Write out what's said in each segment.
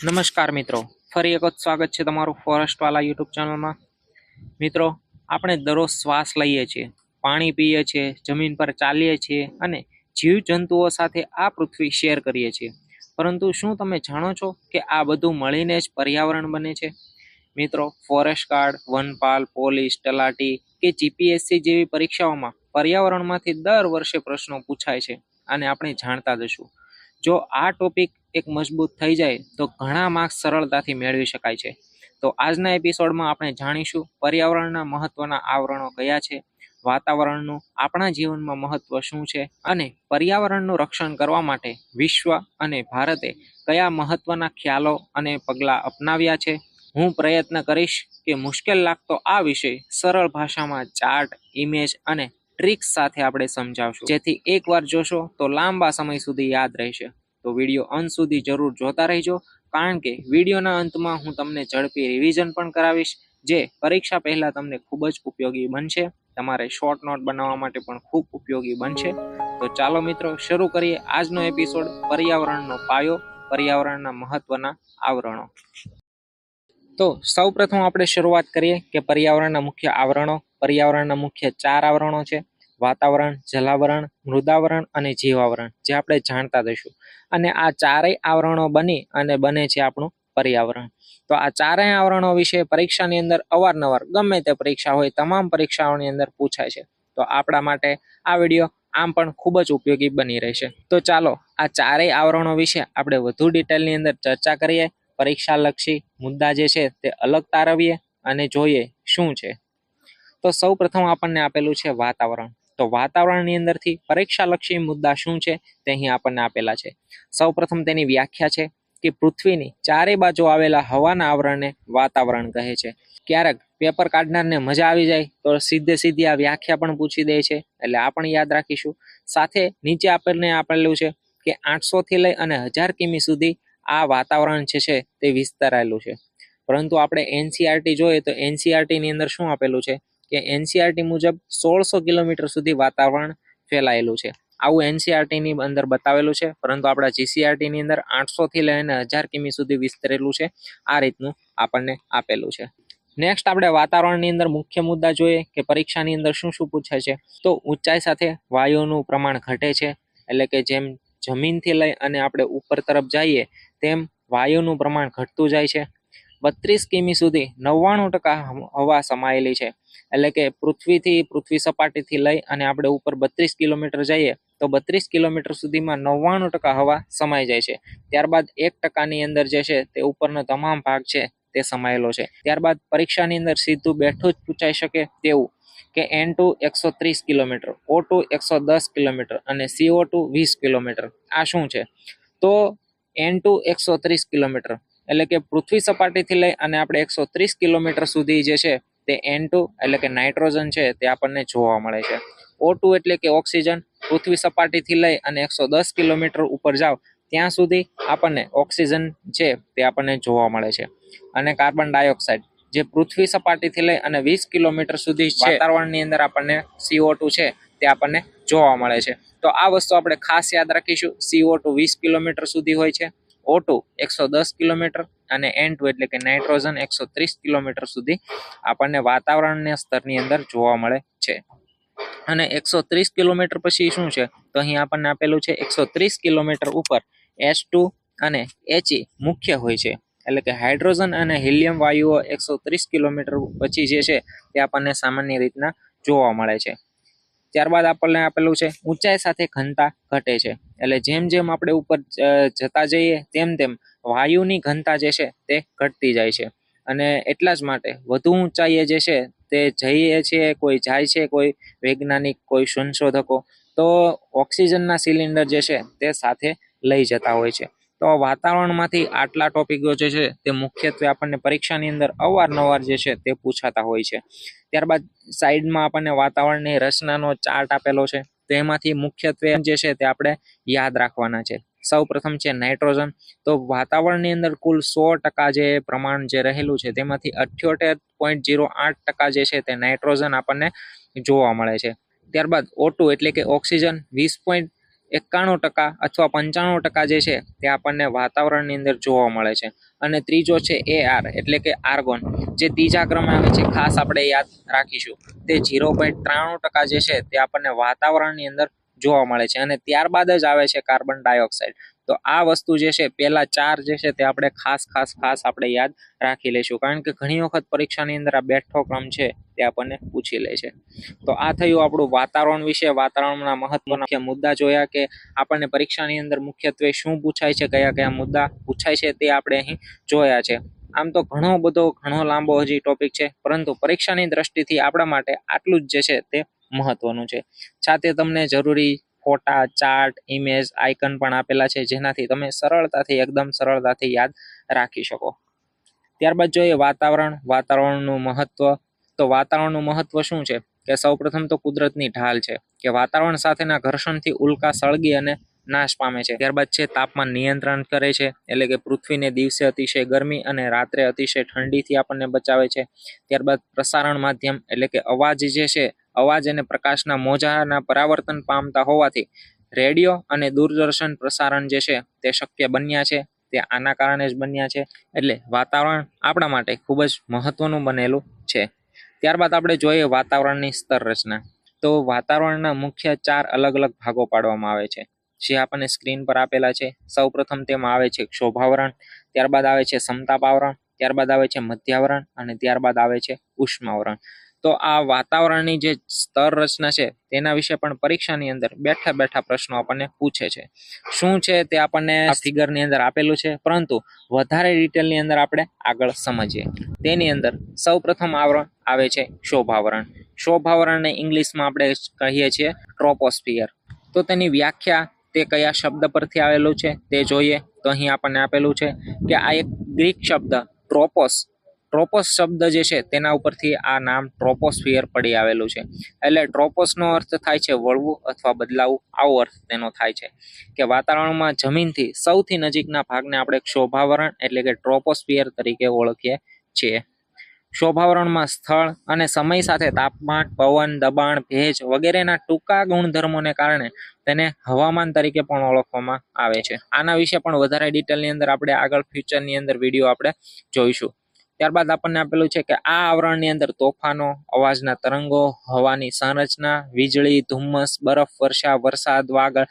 નમસ્કાર મિત્રો, ફરી એક વખત સ્વાગત છે તમારું ફોરેસ્ટવાલા યુટ્યુબ ચેનલમાં। મિત્રો, આપણે દરરોજ શ્વાસ લઈએ છીએ, પાણી પીએ છીએ, જમીન પર ચાલીએ છીએ અને જીવજંતુઓ સાથે આ પૃથ્વી શેર કરીએ છીએ। પરંતુ શું તમે જાણો છો કે આ બધું મળીને જ પર્યાવરણ બને છે? મિત્રો, ફોરેસ્ટ ગાર્ડ, વનપાલ, પોલીસ, તલાટી કે જીપીએસસી જેવી પરીક્ષાઓમાં પર્યાવરણમાંથી દર વર્ષે પ્રશ્નો પૂછાય છે અને આપણે જાણતા જશું। જો આ ટોપિક એક મજબૂત થઈ જાય તો ઘણા માર્ક્સ સરળતાથી મેળવી શકાય છે। તો આજના એપિસોડમાં આપણે જાણીશું પર્યાવરણના મહત્વના આવરણો કયા છે, વાતાવરણનું આપણા જીવનમાં મહત્વ શું છે અને પર્યાવરણનું રક્ષણ કરવા માટે વિશ્વ અને ભારતે કયા મહત્વના ખ્યાલો અને પગલાં અપનાવ્યા છે। હું પ્રયત્ન કરીશ કે મુશ્કેલ લાગતો આ વિષય સરળ ભાષામાં ચાર્ટ, ઇમેજ અને ટ્રિક્સ સાથે આપણે સમજાવશું, જેથી એકવાર જોશો તો લાંબા સમય સુધી યાદ રહેશે। તો વિડીયો અંત સુધી જરૂર જોતા રહેજો, કારણ કે વિડીયોના અંતમાં હું તમને ઝડપી રિવિઝન પણ કરાવીશ, જે પરીક્ષા પહેલા તમને ખૂબ જ ઉપયોગી બનશે। તમારે શોર્ટ નોટ બનાવવા માટે પણ ખૂબ ઉપયોગી બનશે। તો ચાલો મિત્રો, શરૂ કરીએ આજનો એપિસોડ પર્યાવરણનો પાયો, પર્યાવરણના મહત્વના આવરણો। તો સૌપ્રથમ આપણે શરૂઆત કરીએ કે પર્યાવરણના મુખ્ય આવરણો। પર્યાવરણના મુખ્ય 4 આવરણો છે: વાતાવરણ, જલાવરણ, મૃદાવરણ અને જીવાવરણ, જે આપણે જાણતા થઈશું। અને આ ચારેય આવરણો બની અને બને છે આપણું પર્યાવરણ। તો આ ચારેય આવરણો વિશે પરીક્ષાની અંદર અવારનવાર, ગમે તે પરીક્ષા હોય, તમામ પરીક્ષાઓની અંદર પૂછાય છે। તો આપણા માટે આ વિડીયો આમ પણ ખૂબ જ ઉપયોગી બની રહેશે। તો ચાલો આ ચારેય આવરણો વિશે આપણે વધુ ડિટેલની અંદર ચર્ચા કરીએ, પરીક્ષાલક્ષી મુદ્દા જે છે તે અલગ તારવીએ અને જોઈએ શું છે। તો સૌ પ્રથમ આપણને આપેલું છે વાતાવરણ। તો વાતાવરણની અંદરથી પરીક્ષાલક્ષી મુદ્દા શું છે તે અહીં આપણને આપેલા છે। સૌ પ્રથમ તેની વ્યાખ્યા છે કે પૃથ્વીની ચારે બાજુ આવેલા હવાના આવરણને વાતાવરણ કહે છે। ક્યારેક પેપર કાઢનારને મજા આવી જાય તો સીધી આ વ્યાખ્યા પણ પૂછી દે છે, એટલે આ પણ યાદ રાખીશું। સાથે નીચે આપણને આપેલું છે કે 800 થી લઈ અને 1000 કિમી સુધી આ વાતાવરણ જે છે તે વિસ્તરાયેલું છે। પરંતુ આપણે એનસીઆરટી જોઈએ તો એનસીઆરટી ની અંદર શું આપેલું છે કે એનસીઆરટી મુજબ 1600 કિલોમીટર સુધી વાતાવરણ ફેલાયેલું છે। આવું એનસીઆરટી ની અંદર બતાવેલું છે, પરંતુ આપણા જીસીઆરટી ની અંદર 800 થી લઈને 1000 કિમી સુધી વિસ્તરેલું છે। આ રીતનું આપણને આપેલું છે। નેક્સ્ટ આપણે વાતાવરણની અંદર મુખ્ય મુદ્દા જોઈએ કે પરીક્ષાની અંદર શું શું પૂછાય છે। તો ઊંચાઈ સાથે વાયુનું પ્રમાણ ઘટે છે, એટલે કે જેમ જમીનથી લઈ અને આપણે ઉપર તરફ જઈએ તેમ વાયુનું પ્રમાણ ઘટતું જાય છે। 32 કિમી સુધી 99% હવા સમાયેલી છે, એટલે કે પૃથ્વી સપાટીથી લઈ અને આપણે ઉપર 32 કિલોમીટર જઈએ તો 32 કિલોમીટર સુધીમાં 99% હવા સમાઈ જાય છે। ત્યારબાદ 1% અંદર જે છે તે ઉપરનો તમામ ભાગ છે તે સમાયેલો છે। ત્યારબાદ પરીક્ષાની અંદર સીધું બેઠું જ પૂછાઈ શકે તેવું કે N2 130 કિલોમીટર, O2 110 કિલોમીટર અને CO2 20 કિલોમીટર આ શું છે? તો N2 130 કિલોમીટર એટલે કે પૃથ્વી સપાટીથી લઈ અને આપણે 130 કિલોમીટર સુધી જે છે તે N2 એટલે કે નાઇટ્રોજન છે તે આપણને જોવા મળે છે। O2 એટલે કે ઓક્સિજન, પૃથ્વી સપાટીથી લઈ અને 110 કિલોમીટર ઉપર જાવ ત્યાં સુધી આપણને ઓક્સિજન છે તે આપણને જોવા મળે છે। અને કાર્બન ડાયોક્સાઇડ જે પૃથ્વી સપાટીથી લઈ અને 20 કિલોમીટર સુધી વાતાવરણની અંદર આપણને CO2 છે તે આપણને જોવા મળે છે। તો આ વસ્તુ આપણે ખાસ યાદ રાખીશું। CO2 20 કિલોમીટર સુધી હોય છે, O2 110 કિલોમીટર અને N2 એટલે કે નાઇટ્રોજન 130 કિલોમીટર સુધી આપણને વાતાવરણના સ્તરની અંદર જોવા મળે છે। અને 130 કિલોમીટર પછી શું છે? તો અહીં આપણને આપેલું છે 130 કિલોમીટર ઉપર H2 અને He મુખ્ય હોય છે, એટલે કે હાઇડ્રોજન અને હિલિયમ વાયુઓ 130 કિલોમીટર પછી જે છે તે આપણને સામાન્ય રીતના જોવા મળે છે। ત્યારબાદ આપણને આપેલું છે ઊંચાઈ સાથે ઘનતા ઘટે છે, એટલે જેમ જેમ આપણે ઉપર જતા જઈએ તેમ તેમ વાયુની ઘનતા જે છે તે ઘટતી જાય છે। અને એટલા જ માટે વધુ ઊંચાઈએ જે છે તે જઈએ છીએ, કોઈ જાય છે, કોઈ વૈજ્ઞાનિક, કોઈ સંશોધકો તો ઓક્સિજનના સિલિન્ડર જે છે તે સાથે લઈ જતા હોય છે। તો વાતાવરણમાંથી આટલા ટોપિકો જે છે તે મુખ્યત્વે આપણને પરીક્ષાની અંદર અવારનવાર જે છે તે પૂછાતા હોય છે। ત્યારબાદ સાઈડમાં આપણને વાતાવરણની રચનાનો ચાર્ટ આપેલો છે, તો એમાંથી મુખ્યત્વે જે છે તે આપણે યાદ રાખવાના છે। સૌ પ્રથમ છે નાઇટ્રોજન। તો વાતાવરણની અંદર કુલ 100% જે પ્રમાણ જે રહેલું છે તેમાંથી 78.08% જે છે તે નાઇટ્રોજન આપણને જોવા મળે છે। ત્યારબાદ O2 એટલે કે ઓક્સિજન 91% અથવા 95% જે છે તે આપણને વાતાવરણની અંદર જોવા મળે છે. અને ત્રીજો છે AR એટલે કે આર્ગોન, જે ત્રીજા ક્રમે આવે છે. ખાસ આપણે યાદ રાખીશું તે 0.93% જે છે તે આપણને વાતાવરણની અંદર જોવા મળે છે. અને ત્યારબાદ જ આવે છે કાર્બન ડાયોક્સાઇડ. તો આ વસ્તુ જે છે પહેલા 4 જે છે તે આપણે ખાસ આપણે યાદ રાખી લઈશું, કારણ કે ઘણી વખત પરીક્ષાની અંદર આ બેઠો ક્રમ છે તે આપણને પૂછી લે છે. તો આ થયું આપણું વાતાવરણ વિશે. વાતાવરણના મહત્વના મુખ્ય મુદ્દા જોયા કે આપણને પરીક્ષાની અંદર મુખ્યત્વે શું પૂછાય છે, કયા મુદ્દા પૂછાય છે તે આપણે અહીં જોયા છે. આમ તો ઘણો લાંબો હજી ટોપિક છે, પરંતુ પરીક્ષાની દ્રષ્ટિથી આપણા માટે આટલું જ જે છે તે મહત્વનું છે. સાથે તમને જરૂરી ફોટા, ચાર્ટ, ઇમેજ, આઇકન પણ આપેલા છે, જેનાથી તમે એકદમ સરળતાથી યાદ રાખી શકો. ત્યારબાદ જોઈએ વાતાવરણનું મહત્વ. તો વાતાવરણનું મહત્વ શું છે કે સૌપ્રથમ તો કુદરતની ઢાલ છે, કે વાતાવરણ સાથેના ઘર્ષણથી ઉલ્કા સળગી અને નાશ પામે છે. ત્યારબાદ છે તાપમાન નિયંત્રણ કરે છે, એટલે કે પૃથ્વીને દિવસે અતિશય ગરમી અને રાત્રે અતિશય ઠંડીથી આપણને બચાવે છે. ત્યારબાદ પ્રસારણ માધ્યમ એટલે કે અવાજ જે છે, અવાજ અને પ્રકાશના મોજાના પરાવર્તન પામતા હોવાથી રેડિયો અને દૂરદર્શન પ્રસારણ જે છે તે શક્ય બન્યા છે. તે આના કારણે જ બન્યા છે. એટલે વાતાવરણ આપણા માટે ખૂબ જ મહત્વનું બનેલું છે. ત્યારબાદ આપણે જોઈએ વાતાવરણની સ્તર રચના. તો વાતાવરણના મુખ્ય 4 અલગ અલગ ભાગો પાડવામાં આવે છે, જે આપણને સ્ક્રીન પર આપેલા છે. સૌપ્રથમ તેમાં આવે છે ક્ષોભાવરણ, ત્યારબાદ આવે છે સમતાપાવરણ, ત્યારબાદ આવે છે મધ્યાવરણ અને ત્યારબાદ આવે છે ઉષ્માવરણ. તો આ વાતાવરણની જે સ્તર રચના છે તેના વિશે પણ પરીક્ષાની અંદર બેઠા પ્રશ્નો આપણને પૂછે છે. શું છે તે આપણને ફિગરની અંદર આપેલું છે, પરંતુ વધારે ડિટેલની અંદર આપણે આગળ સમજીએ. તેની અંદર સૌપ્રથમ આવરણ આવે છે ક્ષોભાવરણ. ક્ષોભાવરણને ઇંગ્લિશમાં આપણે કહીએ છીએ ટ્રોપોસ્ફિયર. તો તેની વ્યાખ્યા તે કયા શબ્દ પરથી આવેલું છે તે જોઈએ. તો અહીં આપણને આપેલું છે કે આ એક ગ્રીક શબ્દ ટ્રોપોસ શબ્દ જે છે તેના ઉપરથી આ નામ ટ્રોપોસ્ફિયર પડી આવેલું છે. એટલે ટ્રોપોસનો અર્થ થાય છે વળવું અથવા બદલાવું, આવો અર્થ તેનો થાય છે. કે વાતાવરણમાં જમીનથી સૌથી નજીકના ભાગને આપણે ક્ષોભાવરણ એટલે કે ટ્રોપોસ્ફિયર તરીકે ઓળખીએ છીએ. ક્ષોભાવરણમાં સ્થળ અને સમય સાથે તાપમાન, પવન, દબાણ, ભેજ વગેરેના ટૂંકા ગુણધર્મોને કારણે તેને હવામાન તરીકે પણ ઓળખવામાં આવે છે. આના વિશે પણ વધારે ડિટેલની અંદર આપણે આગળ ફ્યુચરની અંદર વિડીયો આપણે જોઈશું. ત્યારબાદ આપણને આપેલું છે કે આ આવરણની અંદર તોફાનો, અવાજના તરંગો, હવાની સંરચના, વીજળી, ધુમ્મસ, બરફ વર્ષા, વરસાદ, વાગડ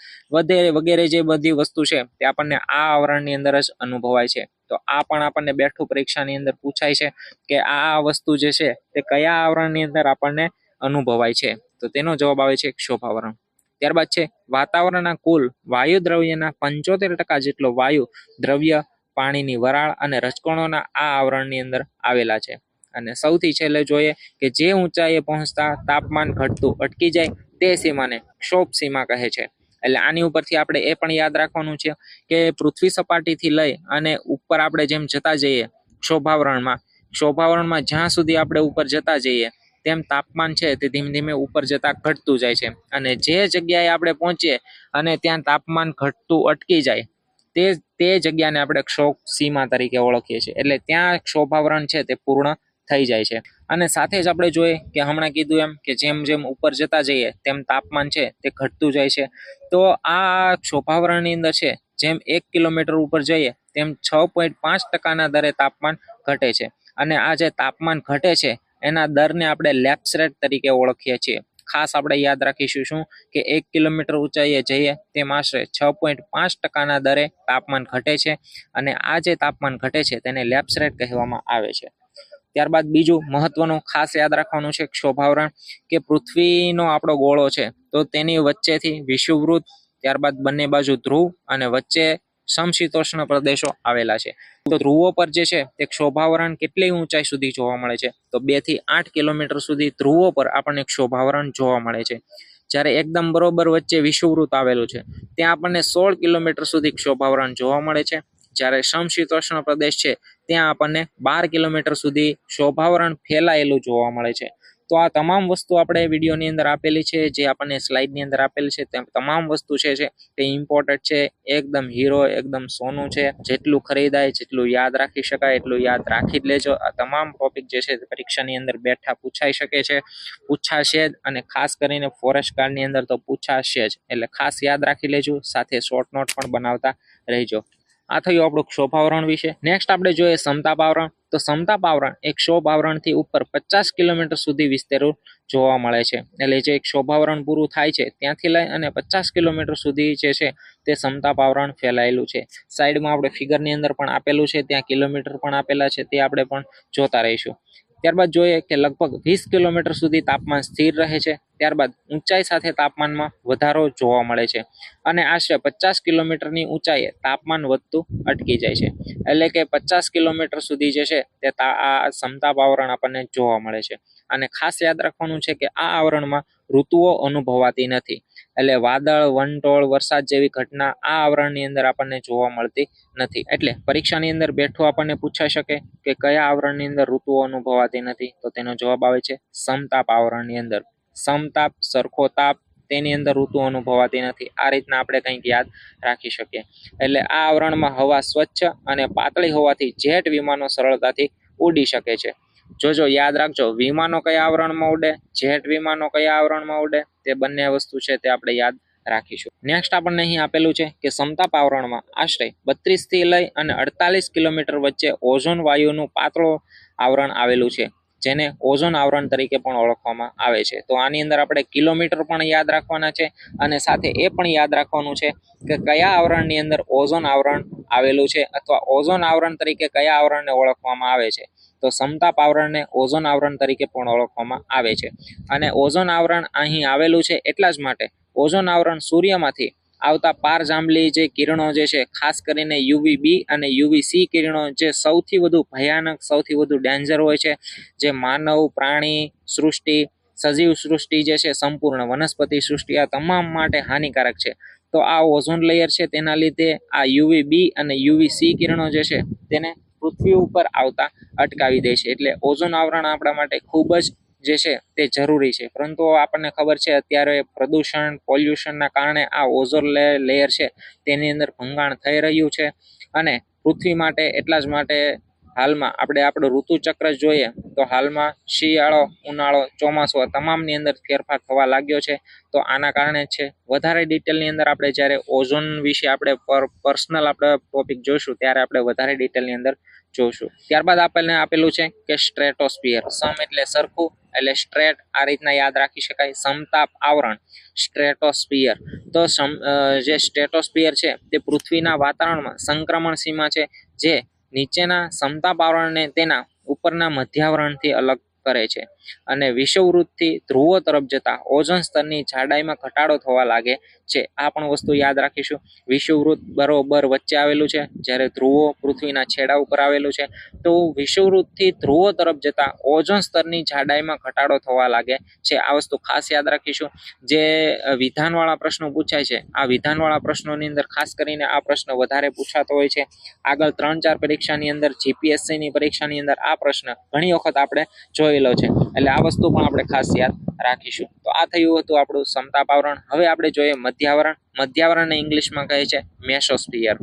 વગેરે જે બધી વસ્તુ છે તે આપણને આ આવરણની અંદર જ અનુભવાય છે. તો આ પણ આપણને બેઠું પરીક્ષાની અંદર પૂછાય છે કે આ વસ્તુ જે છે તે કયા આવરણની અંદર આપણને અનુભવાય છે. તો તેનો જવાબ આવે છે ક્ષોભાવરણ. ત્યારબાદ છે વાતાવરણના કુલ વાયુ દ્રવ્યના 75% જેટલો વાયુ દ્રવ્ય, પાણીની વરાળ અને રજકણોના આ આવરણની અંદર આવેલા છે. અને સૌથી છેલ્લે જોઈએ કે જે ઊંચાઈએ પહોંચતા તાપમાન ઘટતું અટકી જાય તે સીમાને ક્ષોભ સીમા કહે છે. એટલે આની ઉપરથી આપણે એ પણ યાદ રાખવાનું છે કે પૃથ્વી સપાટીથી લઈ અને ઉપર આપણે જેમ જતા જઈએ ક્ષોભાવરણમાં જ્યાં સુધી આપણે ઉપર જતા જઈએ તેમ તાપમાન છે તે ધીમે ધીમે ઉપર જતા ઘટતું જાય છે. અને જે જગ્યાએ આપણે પહોંચીએ અને ત્યાં તાપમાન ઘટતું અટકી જાય તે જગ્યાને આપણે ક્ષોભ સીમા તરીકે ઓળખીએ છીએ. એટલે ત્યાં ક્ષોભાવરણ છે તે પૂર્ણ થઈ જાય છે. અને સાથે જ આપણે જોઈએ કે હમણાં કીધું એમ કે જેમ જેમ ઉપર જતા જઈએ તેમ તાપમાન છે તે ઘટતું જાય છે. તો આ ક્ષોભાવરણની અંદર છે જેમ 1 કિલોમીટર ઉપર જઈએ તેમ 6.5% દરે તાપમાન ઘટે છે. અને આ જે તાપમાન ઘટે છે એના દરને આપણે લેપ્સ રેટ તરીકે ઓળખીએ છીએ. ખાસ આપણે યાદ રાખીશું શું કે 1 કિલોમીટર ઊંચાઈએ જઈએ તેમ આશરે 6.5% દરે તાપમાન ઘટે છે. અને આ જે તાપમાન ઘટે છે તેને લેપ્સ રેટ કહેવામાં આવે છે. ત્યારબાદ બીજું મહત્વનું ખાસ યાદ રાખવાનું છે ક્ષોભાવરણ, કે પૃથ્વીનો આપણો ગોળો છે તો તેની વચ્ચેથી વિષુવવૃત્ત, ત્યારબાદ બંને બાજુ ધ્રુવ અને વચ્ચે સમશીતોષ્ણ પ્રદેશો આવેલા છે. તો ધ્રુવો પર જે છે તે ક્ષોભાવરણ કેટલી ઊંચાઈ સુધી જોવા મળે છે? તો 2 થી 8 કિલોમીટર સુધી ધ્રુવો પર આપણને ક્ષોભાવરણ જોવા મળે છે. જ્યારે એકદમ બરોબર વચ્ચે વિષુવવૃત્ત આવેલું છે ત્યાં આપણને 16 કિલોમીટર સુધી ક્ષોભાવરણ જોવા મળે છે. જ્યારે સમશીતોષ્ણ પ્રદેશ છે ત્યાં આપણને 12 કિલોમીટર સુધી ક્ષોભાવરણ ફેલાયેલું જોવા મળે છે. તો આ તમામ વસ્તુ આપણે વિડીયોની અંદર આપેલી છે, જે આપણને સ્લાઇડની અંદર આપેલી છે, તે તમામ વસ્તુ છે તે ઇમ્પોર્ટન્ટ છે, એકદમ હીરો, એકદમ સોનું છે. જેટલું ખરીદાય, જેટલું યાદ રાખી શકાય એટલું યાદ રાખી જ લેજો. આ તમામ ટોપિક જે છે પરીક્ષાની અંદર બેઠા પૂછાઈ શકે છે, પૂછાશે જ, અને ખાસ કરીને ફોરેસ્ટ ગાર્ડની અંદર તો પૂછાશે જ. એટલે ખાસ યાદ રાખી લેજો, સાથે શોર્ટ નોટ પણ બનાવતા રહેજો. આ થયું આપણું ક્ષોભ આવરણ વિશે. નેક્સ્ટ આપણે જોઈએ સમતાપ આવરણ. તો સમતાપ આવરણ એક ક્ષોભ આવરણથી ઉપર 50 કિલોમીટર સુધી વિસ્તરેલું જોવા મળે છે. એટલે જે ક્ષોભ આવરણ પૂરું થાય છે ત્યાંથી લઈ અને 50 કિલોમીટર સુધી જે છે તે સમતાપ આવરણ ફેલાયેલું છે. સાઈડમાં આપણે ફિગરની અંદર પણ આપેલું છે, ત્યાં કિલોમીટર પણ આપેલા છે, તે આપણે પણ જોતા રહીશું. ત્યારબાદ જોઈએ કે લગભગ 20 કિલોમીટર સુધી તાપમાન સ્થિર રહે છે. ત્યારબાદ ઊંચાઈ સાથે તાપમાનમાં વધારો જોવા મળે છે, અને આશરે 50 કિલોમીટરની ઊંચાઈએ તાપમાન વધતું અટકી જાય છે. એટલે કે 50 કિલોમીટર સુધી જે છે તે આ સમતાપ આવરણ આપણને જોવા મળે છે. અને ખાસ યાદ રાખવાનું છે કે આ આવરણમાં ઋતુઓ અનુભવાતી નથી. એટલે વાદળ, વંટોળ, વરસાદ જેવી ઘટના આ આવરણની અંદર આપણને જોવા મળતી નથી. એટલે પરીક્ષાની અંદર બેઠું આપણને પૂછાઈ શકે કે કયા આવરણની અંદર ઋતુઓ અનુભવાતી નથી, તો તેનો જવાબ આવે છે સમતાપ આવરણની અંદર. સમતાપ, સરખો તાપ, તેની અંદર ઋતુ અનુભવાતી નથી. આ રીતના આપણે કંઈક યાદ રાખી શકીએ. એટલે આ આવરણમાં હવા સ્વચ્છ અને પાતળી હોવાથી જેટ વિમાનો સરળતાથી ઉડી શકે છે. જોજો, યાદ રાખજો, વિમાનો કયા આવરણમાં ઉડે, જેટ વિમાનો કયા આવરણમાં ઉડે, તે બંને વસ્તુ છે તે આપણે યાદ રાખીશું. નેક્સ્ટ આપણને અહીં આપેલું છે કે સમતાપ આવરણમાં આશરે 32 થી લઈ અને 48 કિલોમીટર વચ્ચે ઓઝોન વાયુનું પાતળું આવરણ આવેલું છે, જેને ઓઝોન આવરણ તરીકે પણ ઓળખવામાં આવે છે. તો આની અંદર આપણે કિલોમીટર પણ યાદ રાખવાના છે, અને સાથે એ પણ યાદ રાખવાનું છે કે કયા આવરણની અંદર ઓઝોન આવરણ આવેલું છે, અથવા ઓઝોન આવરણ તરીકે કયા આવરણને ઓળખવામાં આવે છે. તો સમતાપ આવરણને ઓઝોન આવરણ તરીકે પણ ઓળખવામાં આવે છે. અને ઓઝોન આવરણ અહીં આવેલું છે એટલા જ માટે ઓઝોન આવરણ સૂર્યમાંથી આવતા પારજાંબલી જે કિરણો જે છે, ખાસ કરીને યુવીબી અને યુવીસી કિરણો, જે સૌથી વધુ ભયાનક, સૌથી વધુ ડેન્જર હોય છે, જે માનવ, પ્રાણી સૃષ્ટિ, સજીવ સૃષ્ટિ જે છે, સંપૂર્ણ વનસ્પતિ સૃષ્ટિ, આ તમામ માટે હાનિકારક છે. તો આ ઓઝોન લેયર છે, તેના લીધે આ યુવીબી અને યુવીસી કિરણો જે છે તેને પૃથ્વી ઉપર આવતા અટકાવી દે છે. એટલે ઓઝોન આવરણ આપણા માટે ખૂબ જ જે છે તે જરૂરી છે. પરંતુ આપણને ખબર છે અત્યારે પ્રદૂષણ, પોલ્યુશનના કારણે આ ઓઝોન લેયર છે તેની અંદર ભંગાણ થઈ રહ્યું છે. અને પૃથ્વી માટે એટલા જ માટે હાલમાં આપણે આપણું ઋતુચક્ર જોઈએ તો હાલમાં શિયાળો, ઉનાળો, ચોમાસું, આ તમામની અંદર ફેરફાર થવા લાગ્યો છે. તો આના કારણે છે. વધારે ડિટેલની અંદર આપણે જ્યારે ઓઝોન વિશે આપણે પર્સનલ આપણે ટોપિક જોઈશું ત્યારે આપણે વધારે ડિટેલની અંદર જોશું. ત્યારબાદ આપણને આપેલું છે કે સ્ટ્રેટોસ્ફિયર. સમ એટલે સરખું, એટલે સ્ટ્રેટ, આ રીતના યાદ રાખી શકાય. સમતાપ આવરણ, સ્ટ્રેટોસ્ફિયર. તો જે સ્ટ્રેટોસ્ફિયર છે તે પૃથ્વીના વાતાવરણમાં સંક્રમણ સીમા છે, જે નીચેના સમતાપ આવરણને તેના ઉપરના મધ્યાવરણથી અલગ કરે છે. અને વિષુવવૃત્તથી ધ્રુવો તરફ જતા ઓઝોન સ્તરની જાડાઈમાં ઘટાડો થવા લાગે છે. આ પણ વસ્તુ યાદ રાખીશું. વિષુવવૃત્ત બરોબર વચ્ચે આવેલું છે, જ્યારે ધ્રુવો પૃથ્વીના છેડા ઉપર આવેલું છે. તો વિષુવવૃત્તથી ધ્રુવો તરફ જતા ઓઝોન સ્તરની જાડાઈમાં ઘટાડો થવા લાગે છે. આ વસ્તુ ખાસ યાદ રાખીશું. જે વિધાનવાળા પ્રશ્નો પૂછાય છે, આ વિધાનવાળા પ્રશ્નોની અંદર ખાસ કરીને આ પ્રશ્ન વધારે પૂછાતો હોય છે. આગળ 3-4 પરીક્ષાની અંદર, જીપીએસસીની પરીક્ષાની અંદર આ પ્રશ્ન ઘણી વખત આપણે જોયેલો છે. એટલે આ વસ્તુ પણ આપણે ખાસ યાદ રાખીશું. તો આ થયું હતું આપણું સમતાપ આવરણ. હવે આપણે જોઈએ મધ્યાવરણ. મધ્યાવરણને ઇંગ્લિશમાં કહે છે મેસોસ્ફિયર.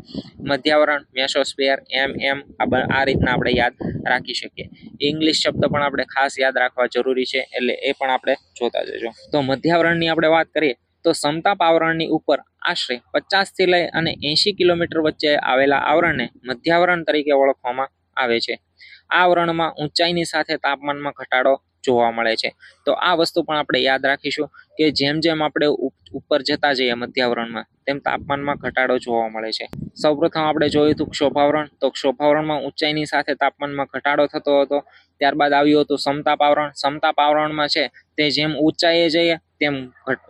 મધ્યાવરણ, મેસોસ્ફિયર, આ રીતના આપણે યાદ રાખી શકીએ. ઇંગ્લિશ શબ્દ પણ આપણે ખાસ યાદ રાખવા જરૂરી છે, એટલે એ પણ આપણે જોતા જજો. તો મધ્યાવરણની આપણે વાત કરીએ તો સમતાપ આવરણની ઉપર આશરે 50 થી લઈ અને 80 કિલોમીટર વચ્ચે આવેલા આવરણને મધ્યાવરણ તરીકે ઓળખવામાં આવે છે. આ આવરણમાં ઊંચાઈની સાથે તાપમાનમાં ઘટાડો જોવા મળે છે. તો આ વસ્તુ પણ આપણે યાદ રાખીશું કે જેમ જેમ આપણે ઉપર જતા જઈએ મધ્યાવરણમાં, તેમ તાપમાનમાં ઘટાડો જોવા મળે છે. સૌપ્રથમ આપણે જોયું હતું ક્ષોભાવરણ. તો ક્ષોભાવરણમાં ઊંચાઈની સાથે તાપમાનમાં ઘટાડો થતો હતો. ત્યારબાદ આવ્યું હતું સમતાપ આવરણ. સમતાપ આવરણમાં છે તે જેમ ઊંચાઈએ જઈએ તેમ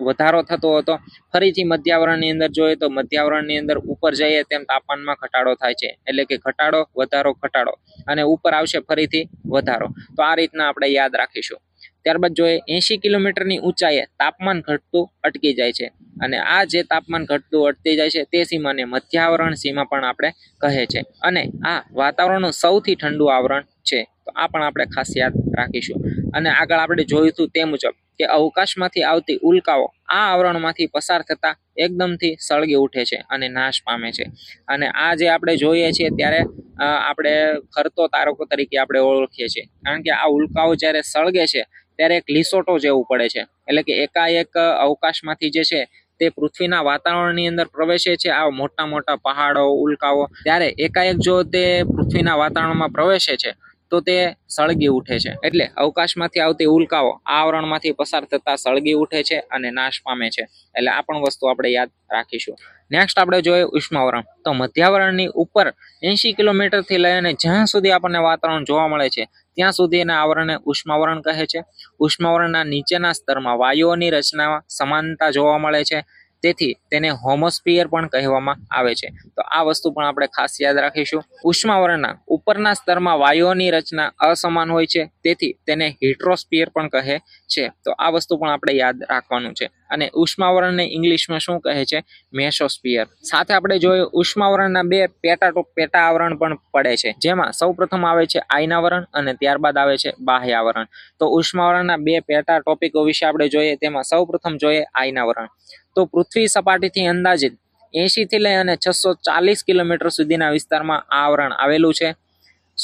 વધારો થતો હતો. ફરીથી મધ્યાવરણની અંદર જોઈએ તો મધ્યાવરણની અંદર ઉપર જઈએ તેમ તાપમાનમાં ઘટાડો થાય છે. એટલે કે ઘટાડો, વધારો, ઘટાડો, અને ઉપર આવશે ફરીથી વધારો. તો આ રીતના આપણે યાદ રાખીશું. ત્યારબાદ જોઈએ 80 કિલોમીટરની ઊંચાઈએ તાપમાન ઘટતું અટકી જાય છે. અને આ જે તાપમાન ઘટતું અટકી જાય છે તે સીમાને મધ્યાવરણ સીમા પણ આપણે કહે છે. અને આ વાતાવરણનું સૌથી ઠંડુ આવરણ છે. તો આ પણ આપણે ખાસ યાદ રાખીશું. અને આગળ આપણે જોયું હતું તે મુજબ કે અવકાશમાંથી આવતી ઉલ્કાઓ આ આવરણમાંથી પસાર થતા એકદમથી સળગી ઉઠે છે અને નાશ પામે છે. અને આ જે આપણે જોઈએ છીએ ત્યારે આપણે ફરતો તારકો તરીકે આપણે ઓળખીએ છીએ, કારણ કે આ ઉલ્કાઓ જ્યારે સળગે છે ત્યારે એક લીસોટો જેવું પડે છે. એટલે કે એકાએક અવકાશમાંથી જે છે તે પૃથ્વીના વાતાવરણની અંદર પ્રવેશે છે આ મોટા મોટા પહાડો ઉલ્કાઓ, ત્યારે એકાએક જો તે પૃથ્વીના વાતાવરણમાં પ્રવેશે છે તો તે સળગી ઉઠે છે. એટલે અવકાશમાંથી આવતી ઉલ્કાઓ આ આવરણમાંથી પસાર થતા સળગી ઉઠે છે અને નાશ પામે છે. એટલે આ પણ વસ્તુ આપણે યાદ રાખીશું. નેક્સ્ટ આપણે જોઈએ ઉષ્માવરણ. તો મધ્યાવરણની ઉપર 80 કિલોમીટરથી લઈને જ્યાં સુધી આપણને વાતાવરણ જોવા મળે છે ત્યાં સુધીના આવરણને ઉષ્માવરણ કહે છે. ઉષ્માવરણના નીચેના સ્તરમાં વાયુઓની રચના સમાનતા જોવા મળે છે, તેથી તેને હોમોસ્ફિયર પણ કહેવામાં આવે છે. તો આ વસ્તુ પણ આપણે ખાસ યાદ રાખીશું. ઉષ્માવરણના ઉપરના સ્તરમાં વાયુઓની રચના અસમાન હોય છે, તેથી તેને હિટ્રોસ્ફિયર પણ કહે છે. તો આ વસ્તુ પણ આપણે યાદ રાખવાનું છે. અને ઉષ્માવરણને ઇંગ્લિશમાં શું કહે છે? મેસોસ્ફિયર. સાથે આપણે જોયું ઉષ્માવરણના બે પેટા આવરણ પણ પડે છે, જેમાં સૌપ્રથમ આવે છે આયનાવરણ અને ત્યારબાદ આવે છે બાહ્યાવરણ. તો ઉષ્માવરણના બે પેટા ટોપિકો વિશે આપણે જોઈએ. તેમાં સૌપ્રથમ જોઈએ આયનાવરણ. તો પૃથ્વી સપાટીથી અંદાજિત 80 થી લઈ અને 640 કિલોમીટર સુધીના વિસ્તારમાં આ આવરણ આવેલું છે.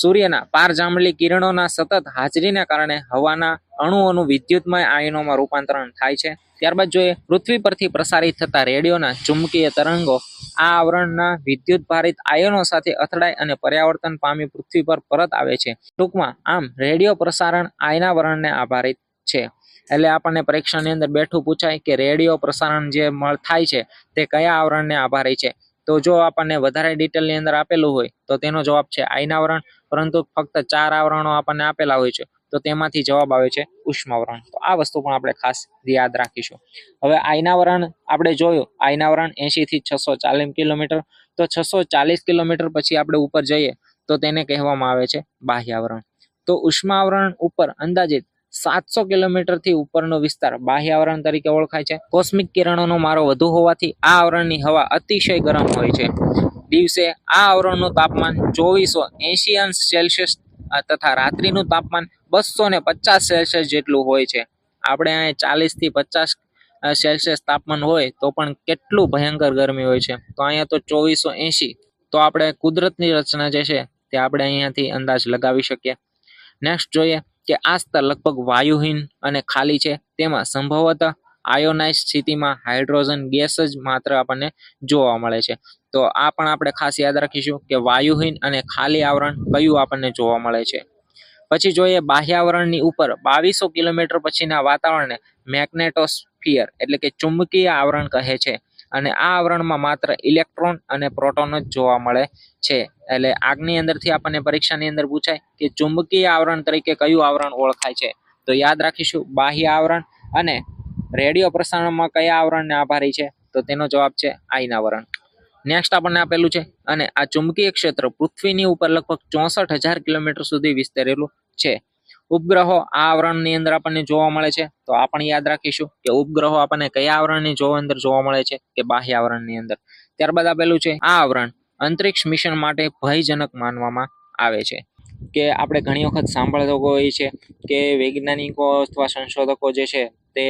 સૂર્યના પારજાંબલી કિરણોના સતત હાજરીના કારણે હવાના અણુઓનું વિદ્યુતમય આયનોમાં રૂપાંતરણ થાય છે. ત્યારબાદ જોઈએ પૃથ્વી પરથી પ્રસારિત થતા રેડિયોના ચુંબકીય તરંગો આ આવરણના વિદ્યુત ભારિત આયનો સાથે અથડાય અને પરાવર્તન પામી પૃથ્વી પર પરત આવે છે. ટૂંકમાં આમ રેડિયો પ્રસારણ આયનાવરણને આધારિત છે. એટલે આપણને પરીક્ષાની અંદર બેઠું પૂછાય કે રેડિયો પ્રસારણ જે થાય છે તે કયા આવરણને આભારી છે. તો જો આપણને વધારે ડિટેલની અંદર આપેલું હોય તો તેનો જવાબ છે આયનાવરણ, પરંતુ ફક્ત 4 આવરણો આપણને આપેલા હોય છે તો તેમાંથી જવાબ આવે છે ઉષ્માવરણ. તો આ વસ્તુ પણ આપણે ખાસ યાદ રાખીશું. હવે આયનાવરણ આપણે જોયું, આયનાવરણ 80 થી 640 કિલોમીટર. તો 640 કિલોમીટર પછી આપણે ઉપર જઈએ તો તેને કહેવામાં આવે છે બાહ્યાવરણ. તો ઉષ્માવરણ ઉપર અંદાજિત 700 કિલોમીટરથી ઉપરનો વિસ્તાર બાહ્યાવરણ તરીકે ઓળખાય છે. કોસ્મિક કિરણોનો મારો વધુ હોવાથી આ આવરણની હવા અતિશય ગરમ હોય છે. દિવસે આ આવરણનું તાપમાન 2480°C તથા રાત્રિનું તાપમાન 250 સેલ્સિયસ જેટલું હોય છે. આપણે અહીં 40 થી 50 સેલ્સિયસ તાપમાન હોય તો પણ કેટલું ભયંકર ગરમી હોય છે. તો અહીંયા તો 2480. તો આપણે કુદરતની રચના જે છે તે આપણે અહીંયાથી અંદાજ લગાવી શકીએ. નેક્સ્ટ જોઈએ કે આ સ્તર લગભગ વાયુહીન અને ખાલી છે. તેમાં સંભવતઃ આયોનાઇઝ સ્થિતિમાં હાઇડ્રોજન ગેસ જ માત્ર આપણને જોવા મળે છે. તો આ પણ આપણે ખાસ યાદ રાખીશું કે વાયુહીન અને ખાલી આવરણ કયું આપણને જોવા મળે છે. પછી જોઈએ બાહ્યાવરણની ઉપર 2200 કિલોમીટર પછીના વાતાવરણને મેગ્નેટોસ્ફિયર એટલે કે ચુંબકીય આવરણ કહે છે. અને આ આવરણમાં માત્ર ઇલેક્ટ્રોન અને પ્રોટોન જ જોવા મળે છે. એટલે આગની અંદરથી આપણને પરીક્ષાની અંદર પૂછાય કે ચુંબકીય આવરણ તરીકે કયું આવરણ ઓળખાય છે. તો યાદ રાખીશું બાહ્ય આવરણ. અને રેડિયો પ્રસારણમાં કયા આવરણને આભારી છે? તો તેનો જવાબ છે આયનાવરણ. નેક્સ્ટ આપણને આપેલું છે અને આ ચુંબકીય ક્ષેત્ર પૃથ્વીની ઉપર લગભગ 64,000 કિલોમીટર સુધી વિસ્તરેલું છે. ઉપગ્રહો આ આવરણની અંદર આપણને જોવા મળે છે. તો આ પણ યાદ રાખીશું કે ઉપગ્રહો આપણને કયા આવરણની અંદર જોવા મળે છે? કે બાહ્ય આવરણની અંદર. ત્યારબાદ આપેલું છે આ આવરણ અંતરિક્ષ મિશન માટે ભયજનક માનવામાં આવે છે. કે આપણે ઘણી વખત સાંભળતા હોઈએ છે કે વૈજ્ઞાનિકો અથવા સંશોધકો જે છે તે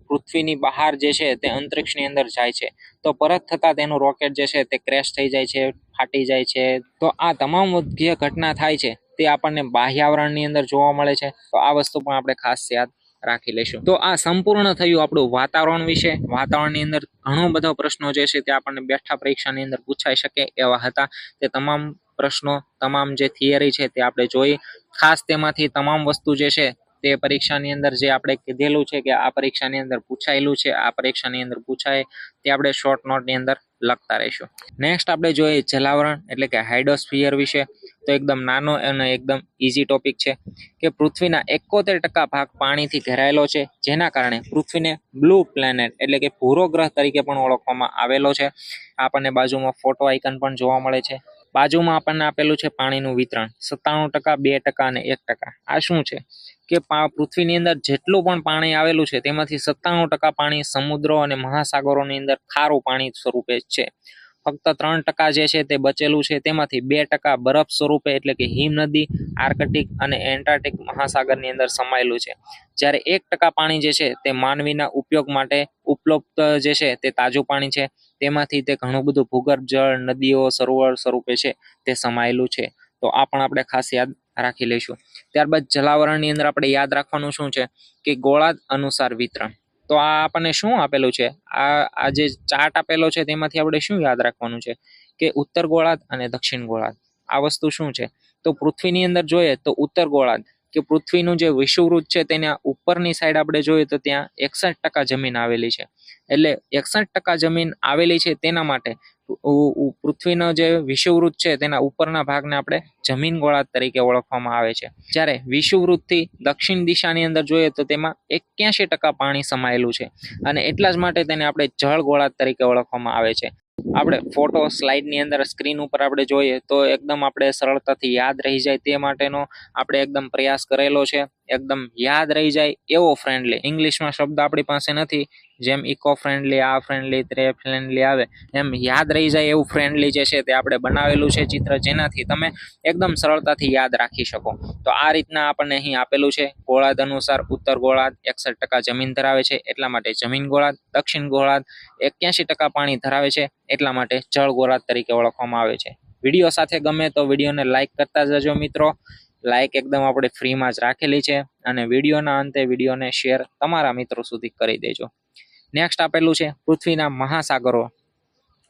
પૃથ્વીની બહાર જે છે તે અંતરિક્ષની અંદર જાય છે, તો પરત થતા તેનું રોકેટ જે છે તે ક્રેશ થઈ જાય છે, ફાટી જાય છે. તો આ તમામ જે ઘટના થાય છે તે આપણને બાહ્ય આવરણની અંદર જોવા મળે છે. તો આ વસ્તુ પણ આપણે ખાસ યાદ રાખી લઈશું. તો આ સંપૂર્ણ થયું આપણું વાતાવરણ વિશે. વાતાવરણની અંદર ઘણો બધો પ્રશ્નો જે છે તે આપણને બેઠા પરીક્ષાની અંદર પૂછાઈ શકે એવા હતા. તે તમામ પ્રશ્નો, તમામ જે થિયરી છે તે આપણે જોઈ. ખાસ તેમાંથી તમામ વસ્તુ જે છે તે પરીક્ષાની અંદર જે આપણે કીધેલું છે કે આ પરીક્ષાની અંદર પૂછાયેલું છે, આ પરીક્ષાની અંદર પૂછાય તે આપણે શોર્ટ નોટની અંદર લખતા રહીશું. નેક્સ્ટ આપણે જોઈએ જલાવરણ એટલે કે હાઇડ્રોસ્ફિયર વિશે. તો એકદમ નાનો અને એકદમ ઈઝી ટોપિક છે કે પૃથ્વીના 71% ભાગ પાણીથી ઘેરાયેલો છે, જેના કારણે પૃથ્વીને બ્લુ પ્લેનેટ એટલે કે ભૂરો ગ્રહ તરીકે પણ ઓળખવામાં આવેલો છે. આપણને બાજુમાં ફોટો આઇકન પણ જોવા મળે છે. બાજુમાં આપણને આપેલું છે પાણીનું વિતરણ 97%, 2% અને 1%. આ શું છે કે પૃથ્વીની અંદર જેટલું પણ પાણી આવેલું છે તેમાંથી 97% પાણી સમુદ્રો અને મહાસાગરોની અંદર ખારું પાણી સ્વરૂપે છે. ફક્ત 3% જે છે તે બચેલું છે, તેમાંથી 2% બરફ સ્વરૂપે એટલે કે હિમ નદી, આર્કટિક અને એન્ટાર્કટિક મહાસાગરની અંદર સમાયેલું છે. જ્યારે 1% પાણી જે છે તે માનવીના ઉપયોગ માટે ઉપલબ્ધ જે છે તે તાજું પાણી છે. તેમાંથી તે ઘણું બધું ભૂગર્ભ જળ, નદીઓ, સરોવર સ્વરૂપે છે તે સમાયેલું છે. તો આ પણ આપણે ખાસ યાદ રાખી લઈશું. ત્યારબાદ જલાવરણની અંદર આપણે યાદ રાખવાનું શું છે કે ગોળાર્ધ અનુસાર વિતરણ. તો આ આપણને શું આપેલું છે, આ જે ચાર્ટ આપેલો છે તેમાંથી આપણે શું યાદ રાખવાનું છે કે ઉત્તર ગોળાર્ધ અને દક્ષિણ ગોળાર્ધ. આ વસ્તુ શું છે તો પૃથ્વીની અંદર જોઈએ તો ઉત્તર ગોળાર્ધ કે પૃથ્વીનું જે વિષુવવૃત્ત છે તેના ઉપરની સાઈડ આપણે જોઈએ તો ત્યાં 61% જમીન આવેલી છે. એટલે 61% જમીન આવેલી છે તેના માટે પૃથ્વીનો જે વિષુવવૃત્ત છે તેના ઉપરના ભાગને આપણે જમીન ગોળાર્ધ તરીકે ઓળખવામાં આવે છે. જ્યારે વિષુવવૃત્તથી દક્ષિણ દિશાની અંદર જોઈએ તો તેમાં 81% પાણી સમાયેલું છે અને એટલા જ માટે તેને આપણે જળ ગોળાર્ધ તરીકે ઓળખવામાં આવે છે. આપણે ફોટો સ્લાઇડની અંદર સ્ક્રીન ઉપર આપણે જોઈએ તો એકદમ આપણે સરળતાથી યાદ રહી જાય તે માટેનો આપણે એકદમ પ્રયાસ કરેલો છે. એકદમ યાદ રહી જાય એવો ફ્રેન્ડલી, ઇંગ્લિશમાં શબ્દ આપણી પાસે નથી, જેમ ઇકો ફ્રેન્ડલી, આ ફ્રેન્ડલી, તે ફ્રેન્ડલી આવે એમ યાદ રહી જાય એવું ફ્રેન્ડલી જે છે તે આપણે બનાવેલું છે ચિત્ર, જેનાથી તમે એકદમ સરળતાથી યાદ રાખી શકો. તો આ રીતના આપણને અહીં આપેલું છે. ગોળાર્ધ અનુસાર ઉત્તર ગોળાર્ધ 61% જમીન ધરાવે છે એટલા માટે જમીન ગોળાર્ધ, દક્ષિણ ગોળાર્ધ 81% પાણી ધરાવે છે એટલા માટે જળ ગોળાર્ધ તરીકે ઓળખવામાં આવે છે. વિડીયો સાથે ગમે તો વિડીયોને લાઈક કરતા જજો મિત્રો. લાઈક એકદમ આપણે ફ્રીમાં જ રાખેલી છે અને વિડીયોના અંતે વિડીયોને શેર તમારા મિત્રો સુધી કરી દેજો. નેક્સ્ટ આપેલું છે પૃથ્વીના મહાસાગરો.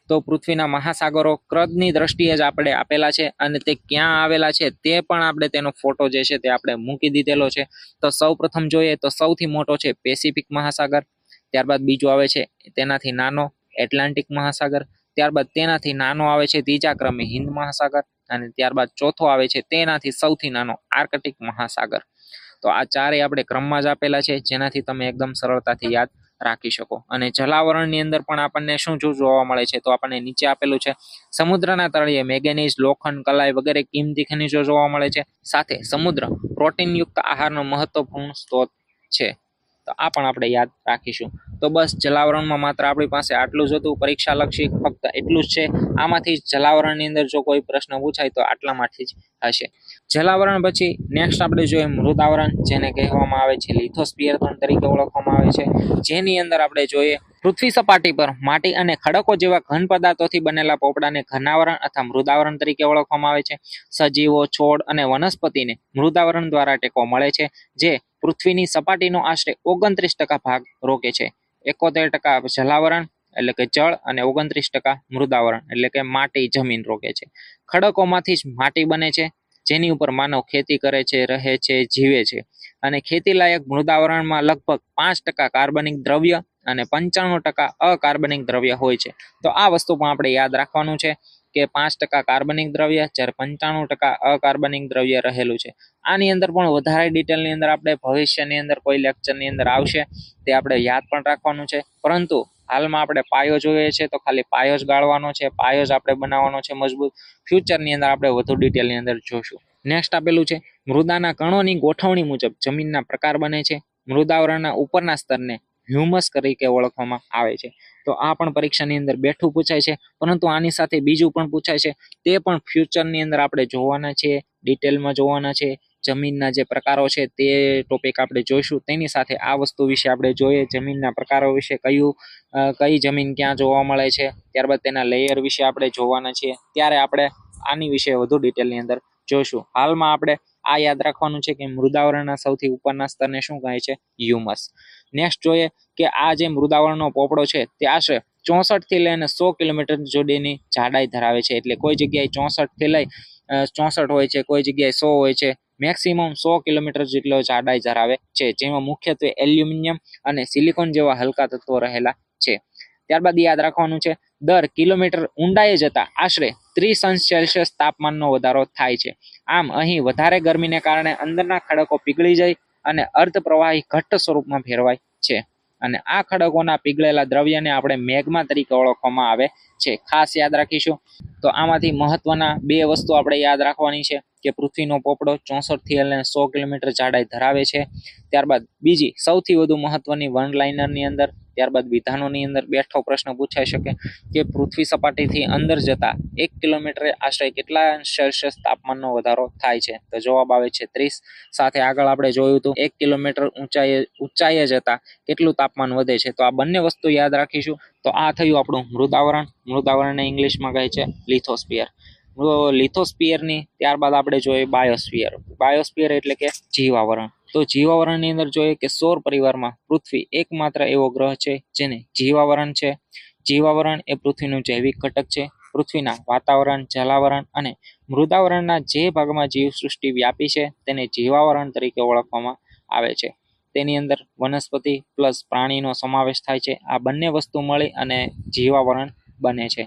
તો પૃથ્વીના મહાસાગરો કદની દ્રષ્ટિએ જ આપણે આપેલા છે અને તે ક્યાં આવેલા છે તે પણ આપણે તેનો ફોટો જે છે તે આપણે મૂકી દીધેલો છે. તો સૌ પ્રથમ જોઈએ તો સૌથી મોટો છે પેસિફિક મહાસાગર. ત્યારબાદ બીજો આવે છે તેનાથી નાનો એટલાન્ટિક મહાસાગર. ત્યારબાદ તેનાથી નાનો આવે છે ત્રીજા ક્રમે હિન્દ મહાસાગર અને ત્યારબાદ ચોથો આવે છે તેનાથી સૌથી નાનો આર્કટિક મહાસાગર. તો આ ચારેય આપણે ક્રમમાં જ આપેલા છે જેનાથી તમે એકદમ સરળતાથી યાદ રાખી શકો. અને જલાવરણની અંદર પણ આપણને શું જોવા મળે છે તો આપણને નીચે આપેલું છે સમુદ્રના તળિયે મેંગેનીઝ, લોખંડ, કલાઈ વગેરે કિંમતી ખનિજો જોવા મળે છે. સાથે સમુદ્ર પ્રોટીનયુક્ત આહારનો મહત્વપૂર્ણ સ્ત્રોત છે. તો આ પણ આપણે યાદ રાખીશું. તો બસ જલાવરણમાં માત્ર આપણી પાસે આટલું જ હતું, પરીક્ષા લક્ષી ફક્ત એટલું જ છે. આમાંથી જલાવરણની અંદર જો કોઈ પ્રશ્ન પૂછાય તો આટલામાંથી જ હશે. જલાવરણ પછી નેક્સ્ટ આપણે જોઈએ મૃદાવરણ, જેને કહેવામાં આવે છે લિથોસ્ફિયર તરીકે ઓળખવામાં આવે છે. જેની અંદર આપણે જોઈએ પૃથ્વી સપાટી પર માટી અને ખડકો જેવા ઘન પદાર્થોથી બનેલા પોપડાને ઘનાવરણ અથવા મૃદાવરણ તરીકે ઓળખવામાં આવે છે. સજીવો, છોડ અને વનસ્પતિને મૃદાવરણ દ્વારા ટેકો મળે છે, જે પૃથ્વીની સપાટીનો આશરે 29% ભાગ રોકે છે. 71% જલાવરણ એટલે કે જળ અને 29% મૃદાવરણ એટલે કે માટી, જમીન રોકે છે. ખડકોમાંથી જ માટી બને છે જેની ઉપર માનવ ખેતી કરે છે, રહે છે, જીવે છે. અને ખેતીલાયક મૃદાવરણમાં લગભગ 5% કાર્બનિક દ્રવ્ય અને 95% અકાર્બનિક દ્રવ્ય હોય છે. તો આ વસ્તુ પણ આપણે યાદ રાખવાનું છે કે 5% કાર્બનિક દ્રવ્ય જ્યારે 95% અકાર્બનિક દ્રવ્ય રહેલું છે. આની અંદર પણ વધારે ડિટેલની અંદર આપણે ભવિષ્યની અંદર કોઈ લેક્ચરની અંદર આવશે તે આપણે યાદ પણ રાખવાનું છે. પરંતુ હાલમાં આપણે પાયો જોઈએ છે તો ખાલી પાયો જ ગાળવાનો છે, પાયો જ આપણે બનાવવાનો છે મજબૂત. ફ્યુચરની અંદર આપણે વધુ ડિટેલની અંદર જોશું. નેક્સ્ટ આપેલું છે મૃદાના કણોની ગોઠવણી મુજબ જમીનના પ્રકાર બને છે. મૃદાવરણના ઉપરના સ્તરને હ્યુમસ તરીકે ઓળખવામાં આવે છે. તો આ પણ પરીક્ષાની અંદર બેઠું પૂછાય છે, પરંતુ આની સાથે બીજું પણ પૂછાય છે. તે પણ ફ્યુચરની અંદર આપણે જોવાના છે, ડિટેલમાં જોવાના છે. જમીનના જે પ્રકારો છે તે ટોપિક આપણે જોઈશું. તેની સાથે આ વસ્તુ વિશે આપણે જોઈએ, જમીનના પ્રકારો વિશે, કઈ જમીન ક્યાં જોવા મળે છે, ત્યારબાદ તેના લેયર વિશે આપણે જોવાના છીએ. ત્યારે આપણે આની વિશે વધુ ડિટેલની અંદર જોઈશું. હાલમાં આપણે આ યાદ રાખવાનું છે કે મૃદાવરણના સૌથી ઉપરના સ્તરને શું કહે છે? હ્યુમસ. નેક્સ્ટ જોઈએ કે આ જે મૃદાવરણનો પોપડો છે તે આશરે 64 થી લઈને 100 કિલોમીટર સુધીની જાડાઈ ધરાવે છે. એટલે કોઈ જગ્યાએ 64 થી લઈ 64 હોય છે, કોઈ જગ્યાએ 100 હોય છે. મેક્સિમમ 100 કિલોમીટર જેટલો જાડાઈ ધરાવે છે, જેમાં મુખ્યત્વે એલ્યુમિનિયમ અને સિલિકોન જેવા હલકા તત્વો રહેલા છે. ત્યારબાદ યાદ રાખવાનું છે દર કિલોમીટર ઊંડાઈએ જતા આશરે 30°C તાપમાનનો વધારો થાય છે. આમ અહીં વધારે ગરમીને કારણે અંદરના ખડકો પીગળી જાય અને અર્ધપ્રવાહી ઘટ્ટ સ્વરૂપમાં ફેરવાય છે. અને આ ખડકોના પીગળેલા દ્રવ્યને આપણે મેગ્મા તરીકે ઓળખવામાં આવે છે. ખાસ યાદ રાખીશું. તો આમાંથી મહત્વના બે વસ્તુ આપણે યાદ રાખવાની છે કે પૃથ્વીનો પોપડો 64 થી લઈને 100 કિલોમીટર જાડાઈ ધરાવે છે. ત્યારબાદ બીજી સૌથી વધુ મહત્વની વન લાઇનરની અંદર ત્યારબાદ વિધાનોની અંદર બેઠો પ્રશ્ન પૂછાઈ શકે કે પૃથ્વી સપાટીથી અંદર જતા 1 કિલોમીટરે આશરે કેટલા અંશ સેલ્સિયસ તાપમાનનો વધારો થાય છે? તો જવાબ આવે છે 30. સાથે આગળ આપણે જોયું હતું 1 કિલોમીટર ઊંચાઈએ જતા કેટલું તાપમાન વધે છે. તો આ બંને વસ્તુ યાદ રાખીશું. તો આ થયું આપણું મૃદાવરણ. મૃદાવરણને ઇંગ્લિશમાં કહે છે લિથોસ્ફિયર. લિથોસ્ફિયરની ત્યારબાદ આપણે જોઈએ બાયોસ્ફિયર. બાયોસ્ફિયર એટલે કે જીવાવરણ. તો જીવાવરણની અંદર જોઈએ કે સૌર પરિવારમાં પૃથ્વી એકમાત્ર એવો ગ્રહ છે જેને જીવાવરણ છે. જીવાવરણ એ પૃથ્વીનું જૈવિક ઘટક છે. પૃથ્વીના વાતાવરણ, જલાવરણ અને મૃદાવરણના જે ભાગમાં જીવસૃષ્ટિ વ્યાપી છે તેને જીવાવરણ તરીકે ઓળખવામાં આવે છે. તેની અંદર વનસ્પતિ પ્લસ પ્રાણીનો સમાવેશ થાય છે. આ બંને વસ્તુ મળી અને જીવાવરણ બને છે.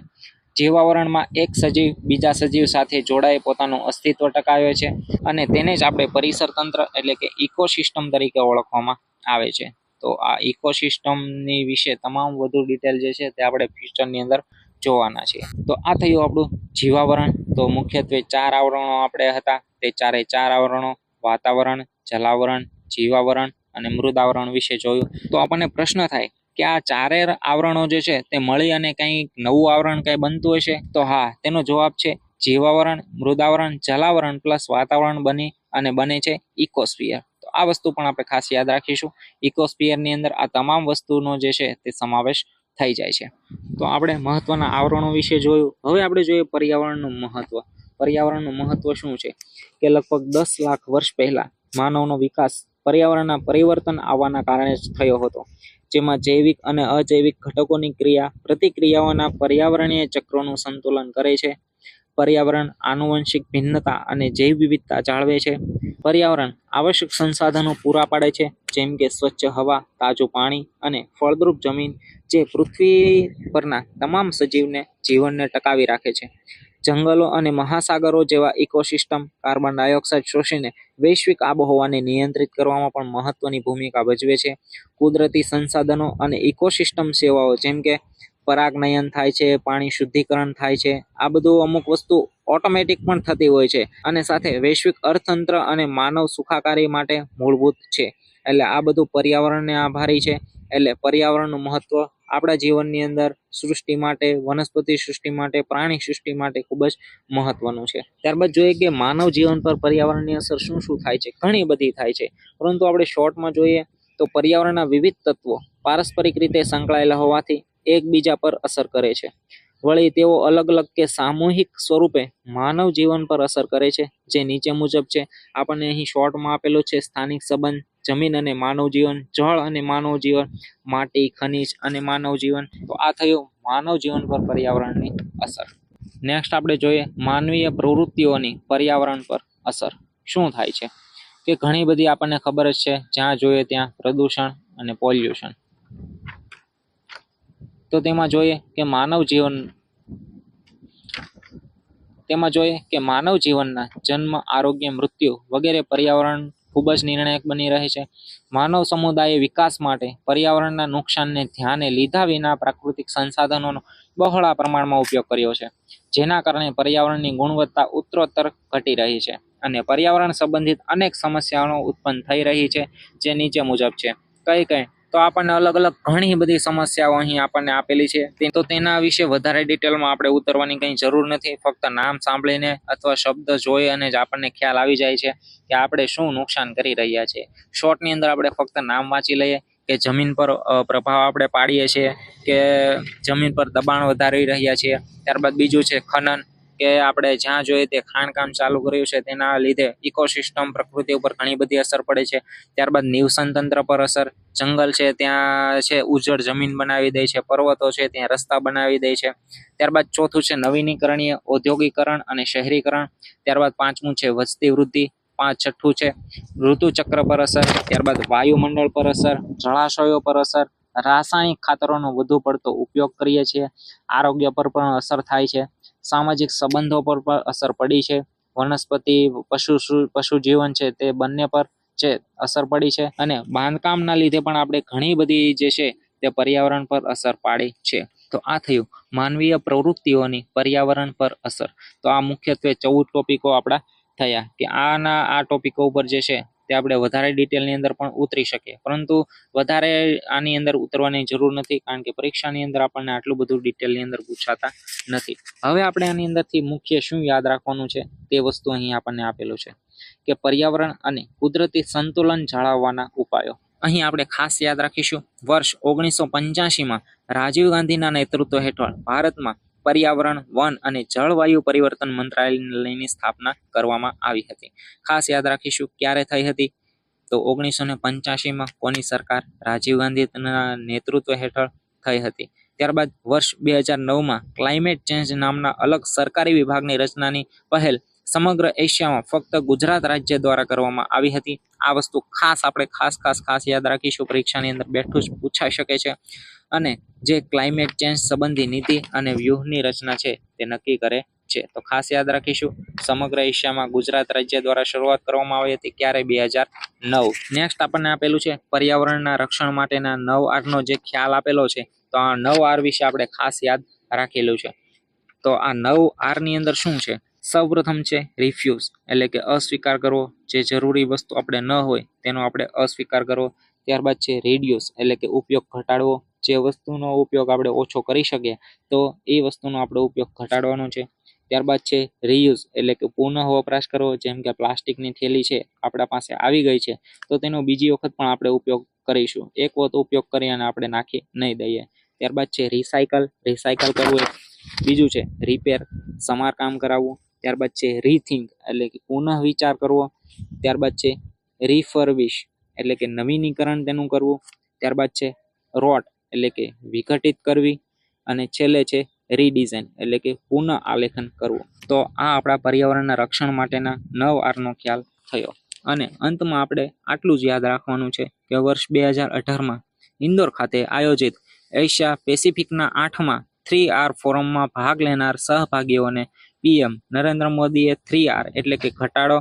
જીવાવરણમાં એક સજીવ બીજા સજીવ સાથે જોડાઈ પોતાનું અસ્તિત્વ ટકાવે છે અને તેને જ આપણે પરિસર તંત્ર એટલે કે ઇકોસિસ્ટમ તરીકે ઓળખવામાં આવે છે. તો આ ઇકોસિસ્ટમની વિશે તમામ વધુ ડિટેલ જે છે તે આપણે ફ્યુચરની અંદર જોવાના છીએ. તો આ થયું આપણું જીવાવરણ. તો મુખ્યત્વે 4 આવરણો આપણે હતા. તે 4 આવરણો વાતાવરણ, જલાવરણ, જીવાવરણ અને મૃદાવરણ વિશે જોયું. તો આપણને પ્રશ્ન થાય કે આ 4 આવરણો જે છે તે મળી અને કંઈ નવું આવરણ કંઈ બનતું હશે? તો હા, તેનો જવાબ છે જીવાવરણ, મૃદાવરણ, જલાવરણ પ્લસ વાતાવરણ બની અને બને છે ઇકોસ્ફિયર. તો આ વસ્તુ પણ આપણે ખાસ યાદ રાખીશું. ઇકોસ્ફિયરની અંદર આ તમામ વસ્તુનો જે છે તે સમાવેશ થઈ જાય છે. તો આપણે મહત્વના આવરણો વિશે જોયું. હવે આપણે જોઈએ પર્યાવરણનું મહત્વ. પર્યાવરણનું મહત્વ શું છે કે લગભગ 10 લાખ વર્ષ પહેલા માનવનો વિકાસ પર્યાવરણના પરિવર્તન આવવાના કારણે જ થયો હતો, જેમાં જૈવિક અને અજૈવિક ઘટકોની ક્રિયા પ્રતિક્રિયાઓના પર્યાવરણીય ચક્રોનું સંતુલન કરે છે. પર્યાવરણ આનુવંશિક ભિન્નતા અને જૈવ વિવિધતા જાળવે છે. પર્યાવરણ આવશ્યક સંસાધનો પૂરા પાડે છે, જેમ કે સ્વચ્છ હવા, તાજું પાણી અને ફળદ્રુપ જમીન, જે પૃથ્વી પરના તમામ સજીવને જીવનને ટકાવી રાખે છે. જંગલો અને મહાસાગરો જેવા ઇકોસિસ્ટમ કાર્બન ડાયોક્સાઇડ શોષીને વૈશ્વિક આબોહવાને નિયંત્રિત કરવામાં પણ મહત્વની ભૂમિકા ભજવે છે. કુદરતી સંસાધનો અને ઇકોસિસ્ટમ સેવાઓ જેમ કે પરાગનયન થાય છે, પાણી શુદ્ધિકરણ થાય છે, આ બધું અમુક વસ્તુ ઓટોમેટિક પણ થતી હોય છે અને સાથે વૈશ્વિક અર્થતંત્ર અને માનવ સુખાકારી માટે મૂળભૂત છે. એટલે આ બધું પર્યાવરણને આભારી છે. એટલે પર્યાવરણનું મહત્વ આપણા જીવનની અંદર સૃષ્ટિ માટે, વનસ્પતિ સૃષ્ટિ માટે, પ્રાણી સૃષ્ટિ માટે ખૂબ જ મહત્વનું છે. ત્યારબાદ જોઈએ કે માનવ જીવન પર પર્યાવરણની અસર શું શું થાય છે. ઘણી બધી થાય છે, પરંતુ આપણે શોર્ટમાં જોઈએ તો પર્યાવરણના વિવિધ તત્વો પારસ્પરિક રીતે સંકળાયેલા હોવાથી એકબીજા પર અસર કરે છે. વળી તેઓ અલગ અલગ કે સામૂહિક સ્વરૂપે માનવ જીવન પર અસર કરે છે, જે નીચે મુજબ છે. આપણને અહીં શોર્ટમાં આપેલું છે સ્થાનિક સંબંધ, જમીન અને માનવ જીવન, જળ અને માનવ જીવન, માટી, ખનિજ અને માનવ જીવન. તો આ થયું માનવ જીવન પર પર્યાવરણની અસર. નેક્સ્ટ આપણે જોઈએ માનવીય પ્રવૃત્તિઓની પર્યાવરણ પર અસર શું થાય છે. કે ઘણી બધી આપણને ખબર જ છે, જ્યાં જોઈએ ત્યાં પ્રદૂષણ અને પોલ્યુશન. તો તેમાં જોઈએ કે માનવ જીવનના જન્મ, આરોગ્ય, મૃત્યુ વગેરે પર્યાવરણ ખૂબ જ નિર્ણાયક બની રહે છે. માનવ સમુદાયે વિકાસ માટે પર્યાવરણના નુકસાનને ધ્યાને લીધા વિના પ્રાકૃતિક સંસાધનોનો બહોળા પ્રમાણમાં ઉપયોગ કર્યો છે, જેના કારણે પર્યાવરણની ગુણવત્તા ઉત્તરોત્તર ઘટી રહી છે અને પર્યાવરણ સંબંધિત અનેક સમસ્યાઓ ઉત્પન્ન થઈ રહી છે, જે નીચે મુજબ છે. કઈ તો આપણને અલગ અલગ ઘણી બધી સમસ્યાઓ અહીં આપણને આપેલી છે. તો તેના વિશે વધારે ડિટેલમાં આપણે ઉતરવાની કંઈ જરૂર નથી. ફક્ત નામ સાંભળીને અથવા શબ્દ જોઈ અને જ આપણને ખ્યાલ આવી જાય છે કે આપણે શું નુકસાન કરી રહ્યા છીએ. શોર્ટની અંદર આપણે ફક્ત નામ વાંચી લઈએ કે જમીન પર પ્રભાવ આપણે પાડીએ છીએ, કે જમીન પર દબાણ વધારી રહ્યા છીએ. ત્યારબાદ બીજું છે ખનન, કે આપણે જ્યાં જોઈએ તે ખાણકામ ચાલુ કર્યું છે, તેના લીધે ઇકોસિસ્ટમ પ્રકૃતિ ઉપર ઘણી બધી અસર પડે છે. ત્યારબાદ નિવસન તંત્ર પર અસર, જંગલ છે ત્યાં છે ઉજ્જડ જમીન બનાવી દે છે, પર્વતો છે ત્યાં રસ્તા બનાવી દે છે. ત્યારબાદ ચોથું છે નવીનીકરણીય ઔદ્યોગિકરણ અને શહેરીકરણ. ત્યારબાદ પાંચમું છે વસ્તી વૃદ્ધિ. છઠ્ઠું છે ઋતુચક્ર પર અસર. ત્યારબાદ વાયુમંડળ પર અસર, જળાશયો પર અસર, રાસાયણિક ખાતરોનો વધુ પડતો ઉપયોગ કરીએ છીએ, આરોગ્ય પર પણ અસર થાય છે, સામાજિક સંબંધો પર પણ અસર પડી છે, વનસ્પતિ પશુ જીવન છે તે બંને પર છે અસર પડી છે, અને બાંધકામના લીધે પણ આપણે ઘણી બધી જે છે તે પર્યાવરણ પર અસર પાડી છે. તો આ થયું માનવીય પ્રવૃત્તિઓની પર્યાવરણ પર અસર. તો આ મુખ્યત્વે 14 ટોપિકો આપણા થયા કે આ ટોપિકો ઉપર જે છે તે આપણે વધારે ડિટેલની અંદર પણ ઉતરી શકીએ, પરંતુ વધારે આની અંદર ઉતરવાની જરૂર નથી, કારણ કે પરીક્ષાની અંદર આપણને આટલું બધું ડિટેલની અંદર પૂછાતા નથી. હવે આપણે આની અંદરથી મુખ્ય શું યાદ રાખવાનું છે તે વસ્તુ અહીં આપણને આપેલું છે કે પર્યાવરણ અને કુદરતી સંતુલન જાળવવાના ઉપાયો. અહીં આપણે ખાસ યાદ રાખીશું વર્ષ 1985માં રાજીવ ગાંધીના નેતૃત્વ હેઠળ ભારતમાં પર્યાવરણ, વન અને જળવાયુ પરિવર્તન મંત્રાલયની સ્થાપના કરવામાં આવી હતી. ખાસ યાદ રાખીશું ક્યારે થઈ હતી, તો 1985માં કોની સરકાર? રાજીવ ગાંધીના નેતૃત્વ હેઠળ થઈ હતી. ત્યારબાદ વર્ષ 2009માં ક્લાઇમેટ ચેન્જ નામના અલગ સરકારી વિભાગની રચનાની પહેલ સમગ્ર એશિયામાં ફક્ત ગુજરાત રાજ્ય દ્વારા કરવામાં આવી હતી. આ વસ્તુ ખાસ આપણે ખાસ યાદ રાખીશું, પરીક્ષાની અંદર બેઠું જ પૂછાઈ શકે છે. અને જે ક્લાઇમેટ ચેન્જ સંબંધી નીતિ અને વ્યૂહની રચના છે તે નક્કી કરે છે. તો ખાસ યાદ રાખીશું સમગ્ર એશિયામાં ગુજરાત રાજ્ય દ્વારા શરૂઆત કરવામાં આવી હતી. ક્યારે? 2009. નેક્સ્ટ આપણને આપેલું છે પર્યાવરણના રક્ષણ માટેના 9Rનો જે ખ્યાલ આપેલો છે, તો આ 9R વિશે આપણે ખાસ યાદ રાખેલું છે. તો આ 9Rની અંદર શું છે? સૌપ્રથમ છે રિફ્યુઝ, એટલે કે અસ્વીકાર કરવો, જે જરૂરી વસ્તુ આપણે ન હોય તેનો આપણે અસ્વીકાર કરવો. ત્યારબાદ છે રિડ્યુસ, એટલે કે ઉપયોગ ઘટાડવો, જે વસ્તુનો ઉપયોગ આપણે ઓછો કરી શકીએ તો એ વસ્તુનો આપણે ઉપયોગ ઘટાડવાનો છે. ત્યારબાદ છે રીયુઝ, એટલે કે પુનઃ વપરાશ કરવો, જેમ કે પ્લાસ્ટિકની થેલી છે આપણા પાસે આવી ગઈ છે તો તેનો બીજી વખત પણ આપણે ઉપયોગ કરીશું, એક વખત ઉપયોગ કરી અને આપણે નાખી નહીં દઈએ. ત્યારબાદ છે રિસાયકલ કરવું. બીજું છે રિપેર, સમારકામ કરાવવું. ત્યારબાદ છે રીથિંક, એટલે કે પુનઃ વિચાર કરવો. ત્યારબાદ છે રિફર્બિશ, એટલે કે નવીનીકરણ તેનું કરવું. ત્યારબાદ છે રોટ, એટલે કે વિઘટિત કરવી. અને છેલ્લે છે રીડિઝાઇન, એટલે કે પુનઃ આલેખન કરવું. તો આ આપણા પર્યાવરણના રક્ષણ માટેના 9Rનો ખ્યાલ થયો. અને અંતમાં આપણે આટલું જ યાદ રાખવાનું છે કે વર્ષ 2018માં ઇન્દોર ખાતે આયોજિત એશિયા પેસિફિકના 8મા 3R ફોરમમાં ભાગ લેનાર સહભાગીઓને PM નરેન્દ્ર મોદીએ 3R એટલે કે ઘટાડો,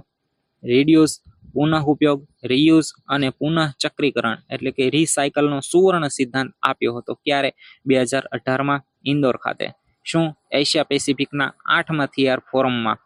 રિડ્યુસ, પુનઃ ઉપયોગ, રીયુઝ અને પુનઃ ચક્રીકરણ એટલે કે રિસાયકલનો સુવર્ણ સિદ્ધાંત આપ્યો હતો. ક્યારે? 2018માં ઇન્દોર ખાતે. શું? એશિયા પેસિફિકના 8મા 3R ફોરમમાં.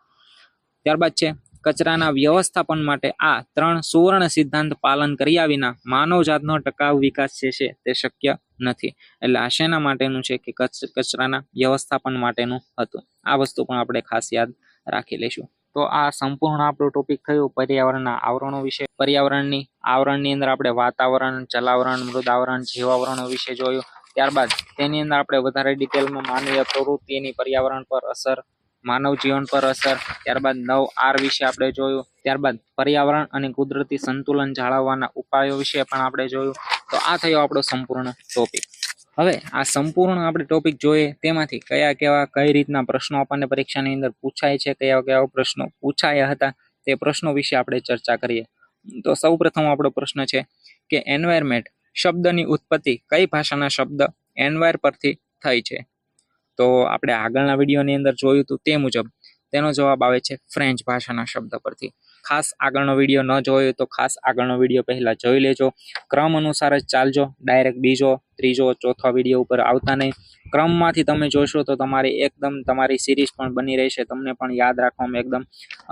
ત્યારબાદ છે કચરાના વ્યવસ્થાપન માટે આ 3 સુવર્ણ સિદ્ધાંત પાલન કર્યા વિના માનવજાતનો ટકાઉ વિકાસ જે છે તે શક્ય નથી. એટલે આ શેના માટેનું છે કે કચરાના વ્યવસ્થાપન માટેનું હતું. આ વસ્તુ પણ આપણે ખાસ યાદ રાખી લઈશું. તો આ સંપૂર્ણ આપણું ટોપિક થયું પર્યાવરણના આવરણો વિશે. પર્યાવરણની આવરણની અંદર આપણે વાતાવરણ, જલાવરણ, મૃદાવરણ, જીવાવરણો વિશે જોયું. ત્યારબાદ તેની અંદર આપણે વધારે ડિટેલમાં માનવીય પ્રવૃત્તિની પર્યાવરણ પર અસર, માનવ જીવન પર અસર, ત્યારબાદ 9R વિશે આપણે જોયું. ત્યારબાદ પર્યાવરણ અને કુદરતી સંતુલન જાળવવાના ઉપાયો વિશે પણ આપણે જોયું. તો આ થયો આપણો સંપૂર્ણ ટોપિક. હવે આ સંપૂર્ણ આપણે ટોપિક જોઈએ તેમાંથી કઈ રીતના પ્રશ્નો આપણને પરીક્ષાની અંદર પૂછાય છે, કયા પ્રશ્નો પૂછાયા હતા તે પ્રશ્નો વિશે આપણે ચર્ચા કરીએ. તો સૌપ્રથમ આપણો પ્રશ્ન છે કે એન્વાયરમેન્ટ શબ્દની ઉત્પત્તિ કઈ ભાષાના શબ્દ એન્વાયર પરથી થઈ છે? તો આપણે આગળના વિડીયોની અંદર જોયું હતું તે મુજબ તેનો જવાબ આવે છે ફ્રેન્ચ ભાષાના શબ્દ પરથી. ખાસ આગળનો વિડીયો ન જોયો તો ખાસ આગળનો વિડીયો પહેલા જોઈ લેજો. ક્રમ અનુસાર જ ચાલજો, ડાયરેક્ટ બીજો, ત્રીજો, ચોથો વિડીયો ઉપર આવતા નહીં. ક્રમમાંથી તમે જોશો તો તમારી સિરીઝ પણ બની રહેશે, તમને પણ યાદ રાખવામાં એકદમ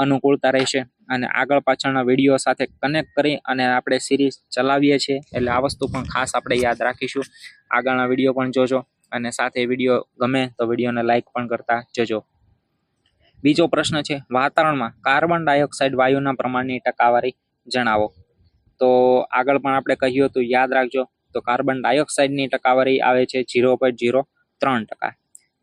અનુકૂળતા રહેશે. અને આગળ પાછળના વિડીયો સાથે કનેક્ટ કરી અને આપણે સિરીઝ ચલાવીએ છીએ, એટલે આ વસ્તુ પણ ખાસ આપણે યાદ રાખીશું. આગળના વિડીયો પણ જોજો અને સાથે વિડીયો ગમે તો વિડીયોને લાઈક પણ કરતા જજો. બીજો પ્રશ્ન છે વાતાવરણમાં કાર્બન ડાયોક્સાઇડ વાયુના પ્રમાણની ટકાવારી જણાવો. તો આગળ પણ આપણે કહ્યું હતું, યાદ રાખજો. તો કાર્બન ડાયોક્સાઇડની ટકાવારી આવે છે 0.03%.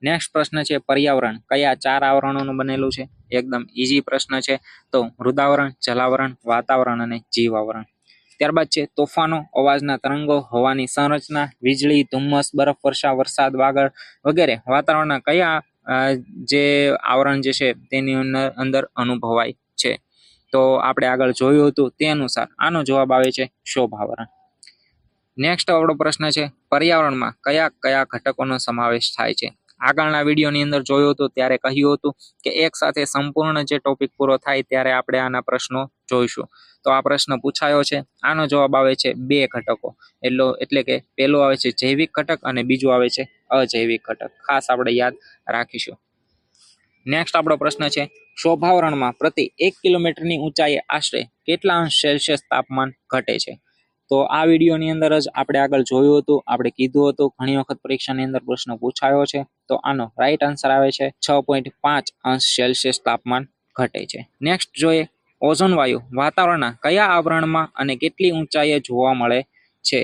નેક્સ્ટ પ્રશ્ન છે પર્યાવરણ કયા 4 આવરણોનું બનેલું છે? એકદમ ઈઝી પ્રશ્ન છે. તો મૃદાવરણ, જલાવરણ, વાતાવરણ અને જીવાવરણ. ત્યારબાદ છે તોફાનો, અવાજના તરંગો, હવાની સંરચના, વીજળી, ધુમ્મસ, બરફ વર્ષા, વરસાદ, વાગડ વગેરે વાતાવરણના કયા જે આવરણ જે છે તેની અંદર અનુભવાય છે? તો આપણે આગળ જોયું હતું તે અનુસાર આનો જવાબ આવે છે શોભાવરણ. નેક્સ્ટ આપણો પ્રશ્ન છે પર્યાવરણમાં કયા ઘટકોનો સમાવેશ થાય છે? આગળના વિડીયોની અંદર જોયું હતું ત્યારે કહ્યું હતું કે એક સાથે સંપૂર્ણ જે ટોપિક પૂરો થાય ત્યારે આપણે આના પ્રશ્નો જોઈશું. તો આ પ્રશ્ન પૂછાયો છે. આનો જવાબ આવે છે 2 ઘટકો. એટલે કે પહેલો આવે છે જૈવિક ઘટક અને બીજું આવે છે અજૈવિક ઘટક. ખાસ આપણે યાદ રાખીશું. નેક્સ્ટ આપણો પ્રશ્ન છે, શોભાવરણમાં પ્રતિ 1 કિલોમીટરની ઊંચાઈએ આશરે કેટલા અંશ સેલ્સિયસ તાપમાન ઘટે છે? તો આ વિડીયોની અંદર જ આપણે આગળ જોયું હતું, આપણે કીધું હતું, ઘણી વખત પરીક્ષાની અંદર પ્રશ્ન પૂછાયો છે. તો આનો રાઈટ આન્સર આવે છે 6.5 અંશ સેલ્સિયસ તાપમાન ઘટે છે. નેક્સ્ટ જોઈએ, ઓઝોન વાયુ વાતાવરણના કયા આવરણમાં અને કેટલી ઊંચાઈએ જોવા મળે છે?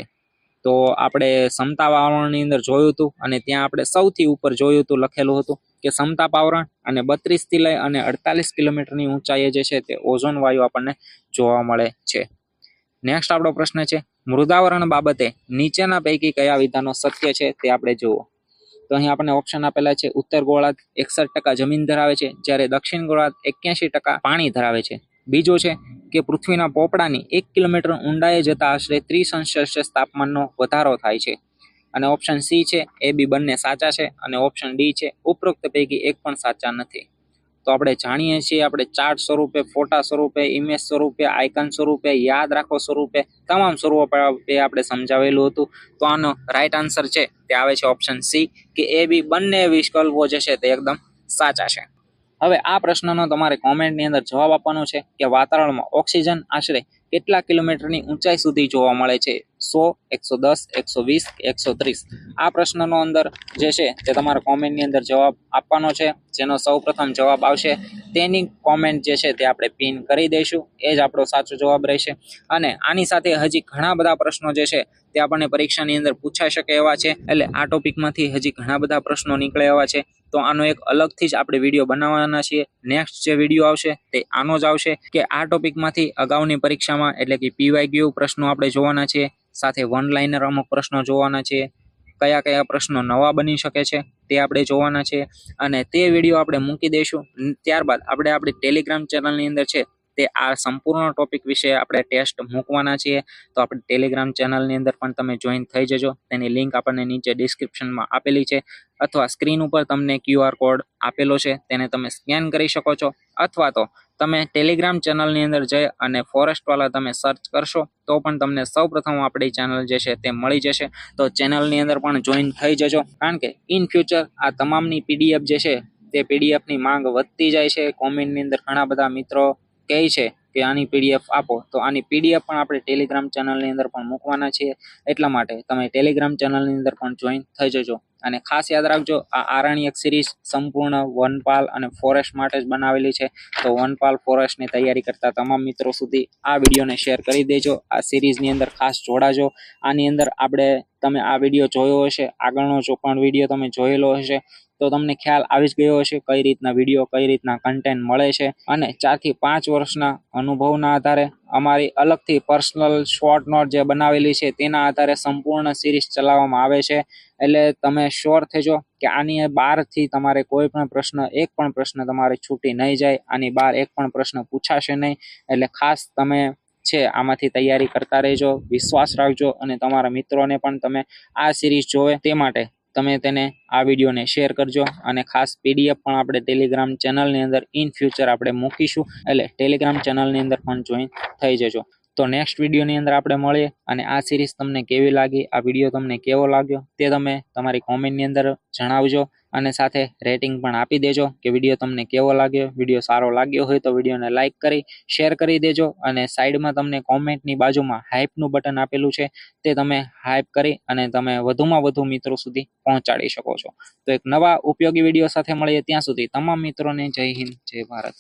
તો આપણે સમતાપ આવરણની અંદર જોયું હતું અને ત્યાં આપણે સૌથી ઉપર જોયું હતું, લખેલું હતું કે સમતાપ આવરણ અને 32 થી લઈ અને 48 કિલોમીટરની ઊંચાઈએ જે છે તે ઓઝોન વાયુ આપણને જોવા મળે છે. નેક્સ્ટ આપણો પ્રશ્ન છે, મૃદાવરણ બાબતે નીચેના પૈકી કયા વિધાનો સત્ય છે તે આપણે જુઓ. તો અહીં આપણને ઓપ્શન આપેલા છે, ઉત્તર ગોળાર્ધ 61% જમીન ધરાવે છે, જ્યારે દક્ષિણ ગોળાર્ધ 81% પાણી ધરાવે છે. બીજો છે કે પૃથ્વીના પોપડાની 1 કિલોમીટર ઊંડાઈએ જતા આશરે 30 અંશ સેલ્સિયસ તાપમાનનો વધારો થાય છે. અને ઓપ્શન સી છે, એ બી બંને સાચા છે. અને ઓપ્શન ડી છે, ઉપરોક્ત પૈકી એક પણ સાચા નથી. તો આપણે જાણીએ છીએ, આપણે ચાર્ટ સ્વરૂપે, ફોટા સ્વરૂપે, ઇમેજ સ્વરૂપે, આઇકન સ્વરૂપે, યાદ રાખો સ્વરૂપે, તમામ સ્વરૂપે આપણે સમજાવેલું હતું. તો આનો રાઈટ આન્સર છે તે આવે છે ઓપ્શન સી, કે એ બી બંને વિકલ્પો જે છે તે એકદમ સાચા છે. હવે આ પ્રશ્નનો તમારે કોમેન્ટની અંદર જવાબ આપવાનો છે કે વાતાવરણમાં ઓક્સિજન આશરે કેટલા કિલોમીટરની ઊંચાઈ સુધી જોવા મળે છે? 100, 110, 120, 130. આ પ્રશ્નનો અંદર જે છે તે તમારા કોમેન્ટની અંદર જવાબ આપવાનો છે. જેનો સૌપ્રથમ જવાબ આવશે તેની કોમેન્ટ જે છે તે આપણે પિન કરી દઈશું, એ જ આપણો સાચો જવાબ રહેશે. અને આની સાથે હજી ઘણા બધા પ્રશ્નો જે છે તે આપણને પરીક્ષાની અંદર પૂછાઈ શકે એવા છે. એટલે આ ટોપિકમાંથી હજી ઘણા બધા પ્રશ્નો નીકળે એવા છે. તો આનો એક અલગથી જ આપણે વિડીયો બનાવવાના છીએ. નેક્સ્ટ જે વિડીયો આવશે તે આનો જ આવશે, કે આ ટોપિકમાંથી અગાઉની પરીક્ષામાં એટલે કે PYQ પ્રશ્નો આપણે જોવાના છીએ, સાથે વન લાઇનર અમુક પ્રશ્નો જોવાના છીએ, કયા કયા પ્રશ્નો નવા બની શકે છે તે આપણે જોવાના છે. અને તે વિડીયો આપણે મૂકી દઈશું. ત્યારબાદ આપણે આપણી ટેલિગ્રામ ચેનલની અંદર છે તે આ સંપૂર્ણ ટોપિક વિશે આપણે ટેસ્ટ મૂકવાના છીએ. તો આપણે ટેલિગ્રામ ચેનલની અંદર પણ તમે જોઈન થઈ જજો. તેની લિંક આપણને નીચે ડિસ્ક્રિપ્શનમાં આપેલી છે, અથવા સ્ક્રીન ઉપર તમને QR કોડ આપેલો છે, તેને તમે સ્કેન કરી શકો છો. અથવા તો તમે ટેલિગ્રામ ચેનલની અંદર જઈ અને ફોરેસ્ટવાલા તમે સર્ચ કરશો તો પણ તમને સૌપ્રથમ આપણી ચેનલ જે છે તે મળી જશે. તો ચેનલની અંદર પણ જોઈન થઈ જજો, કારણ કે ઇન ફ્યુચર આ તમામની PDF જે છે તે PDFની માંગ વધતી જાય છે. કોમેન્ટની અંદર ઘણા બધા મિત્રો કહે છે કે આની PDF આપો, તો આની PDF પણ આપણે ટેલિગ્રામ ચેનલની અંદર પણ મૂકવાના છીએ. એટલા માટે તમે ટેલિગ્રામ ચેનલની અંદર પણ જોઈન થઈ જજો. અને ખાસ યાદ રાખજો, આ આરણ્યક સિરીઝ સંપૂર્ણ વનપાલ અને ફોરેસ્ટ માટે જ બનાવેલી છે. તો વનપાલ ફોરેસ્ટની તૈયારી કરતા તમામ મિત્રો સુધી આ વિડીયોને શેર કરી દેજો. આ સિરીઝની અંદર ખાસ જોડાજો. આની અંદર તમે આ વિડીયો જોયો હશે, આગળનો જો પણ વિડીયો તમે જોયેલો હશે, તો તમને ખ્યાલ આવી જ ગયો હશે કઈ રીતના વિડીયો, કઈ રીતના કન્ટેન્ટ મળે છે. અને 4 થી 5 વર્ષના અનુભવના આધારે અમારી અલગથી પર્સનલ શોર્ટ નોટ જે બનાવેલી છે તેના આધારે સંપૂર્ણ સિરીઝ ચલાવવામાં આવે છે. એટલે તમે શ્યોર થજો કે આની બહારથી તમારે કોઈ પણ પ્રશ્ન, એક પણ પ્રશ્ન તમારે છૂટી નહીં જાય. આની બહાર એક પણ પ્રશ્ન પૂછાશે નહીં. એટલે ખાસ તમે છે આમાંથી તૈયારી કરતા રહેજો, વિશ્વાસ રાખજો. અને તમારા મિત્રોને પણ તમે આ સિરીઝ જોવે તે માટે તમે તેને આ વિડીયોને શેર કરજો. અને ખાસ PDF પણ આપણે ટેલિગ્રામ ચેનલની અંદર ઇન ફ્યુચર આપણે મૂકીશું, એટલે ટેલિગ્રામ ચેનલની અંદર પણ જોઈન થઈ જજો. તો નેક્સ્ટ વિડીયોની અંદર આપણે મળીએ. અને આ સિરીઝ તમને કેવી લાગી, આ વિડીયો તમને કેવો લાગ્યો તે તમે તમારી કોમેન્ટની અંદર જણાવજો. અને સાથે રેટિંગ પણ આપી દેજો કે વિડીયો તમને કેવો લાગ્યો. વિડીયો સારો લાગ્યો હોય તો વિડીયોને લાઇક કરી શેર કરી દેજો. અને સાઈડમાં તમને કોમેન્ટની બાજુમાં હાઇપનું બટન આપેલું છે, તે તમે હાઇપ કરી અને તમે વધુમાં વધુ મિત્રો સુધી પહોંચાડી શકો છો. તો એક નવા ઉપયોગી વિડીયો સાથે મળીએ. ત્યાં સુધી તમામ મિત્રોને જય હિન્દ, જય ભારત.